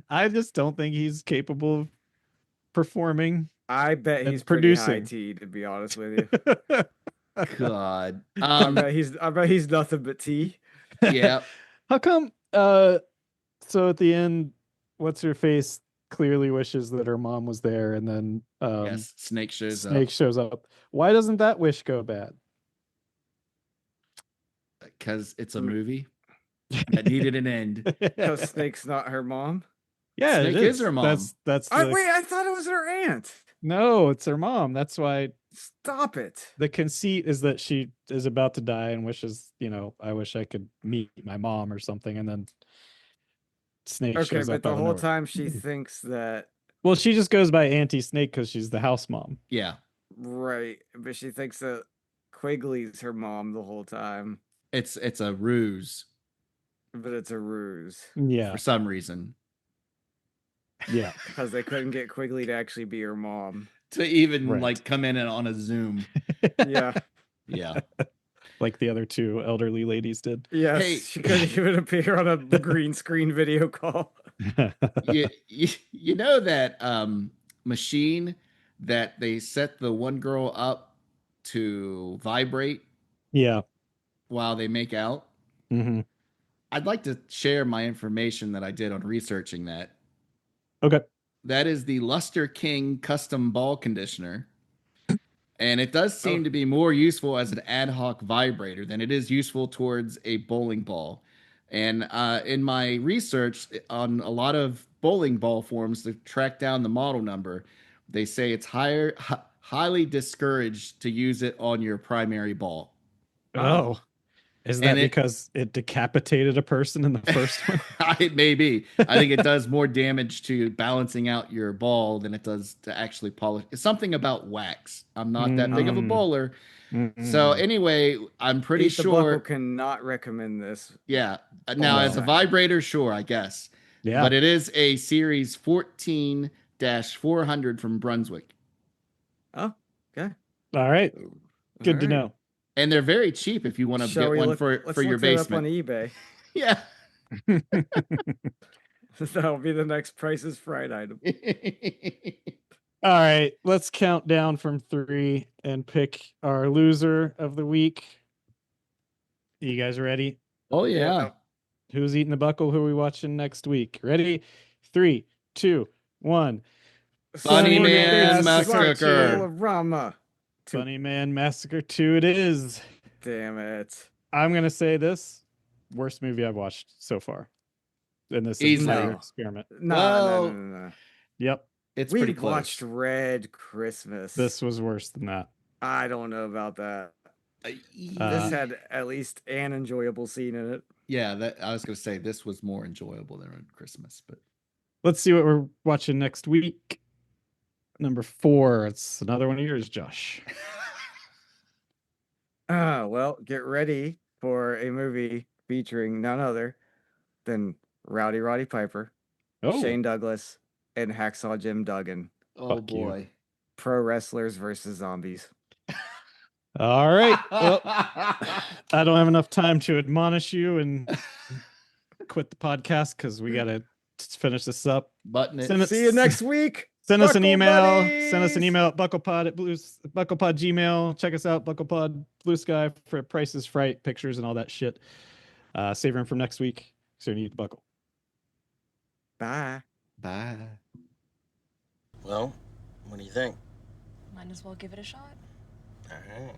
I just don't think he's capable of performing. I bet he's producing. Pretty high T, to be honest with you. God. I bet he's nothing but T. Yeah. How come so at the end, what's her face clearly wishes that her mom was there, and then Snake shows up. Why doesn't that wish go bad? Because it's a movie that needed an end. Because Snake's not her mom. Yeah, Snake is her mom. That's wait, I thought it was her aunt. No, it's her mom. That's why. Stop it. The conceit is that she is about to die and wishes, I wish I could meet my mom or something, and then Snake shows up. But the whole time she thinks that. Well, she just goes by Auntie Snake because she's the house mom. Yeah. Right, but she thinks that Quigley's her mom the whole time. It's a ruse. But it's a ruse. Yeah. For some reason. Yeah. Because they couldn't get Quigley to actually be her mom. To even come in on a Zoom. Yeah. Yeah. like the other two elderly ladies did. Yes, Hey. she couldn't even appear on a green screen video call. You know that machine that they set the one girl up to vibrate Yeah. while they make out? Hmm. I'd like to share my information that I did on researching that. Okay. That is the Luster King custom ball conditioner. And it does seem to be more useful as an ad hoc vibrator than it is useful towards a bowling ball. And in my research on a lot of bowling ball forums to track down the model number, they say it's highly discouraged to use it on your primary ball. Oh, is that And because it decapitated a person in the first one? it may be. I think it does more damage to balancing out your ball than it does to actually polish. It's something about wax. I'm not that big of a bowler. So anyway, I'm pretty Eat the Buckle sure. cannot recommend this. Yeah. Now, as a vibrator, sure, I guess. Yeah. But it is a series 14-400 from Brunswick. Oh, okay. All right. Good to All right. know. And they're very cheap if you want to Shall get we one look, for let's your look that up basement. on eBay. Yeah. That'll be the next Price is Right item. All right. Let's count down from 3 and pick our loser of the week. You guys ready? Oh, yeah. Who's eating the buckle? Who are we watching next week? Ready? 3, 2, 1. Bunnyman Massacre. Rama. Bunnyman Massacre 2 it is. Damn it. I'm going to say this. Worst movie I've watched so far in this Easily. entire No. experiment. No. Yep. It's We pretty close. watched Red Christmas. This was worse than that. I don't know about that. This had at least an enjoyable scene in it. Yeah, that I was going to say this was more enjoyable than on Christmas, but let's see what we're watching next week. Number 4. It's another one of yours, Josh. Well, get ready for a movie featuring none other than Rowdy Roddy Piper, Shane Douglas, and Hacksaw Jim Duggan. Oh boy. Pro wrestlers versus zombies. All right. Well, I don't have enough time to admonish you and quit the podcast because we got to finish this up. See you next week. Send us an email. Buddies! Send us an email at bucklepod Gmail. Check us out, Bucklepod Blue Sky for Price is Right, pictures and all that shit. Save room from next week. So you need to buckle. Bye. Bye. Well, what do you think? Might as well give it a shot. All right.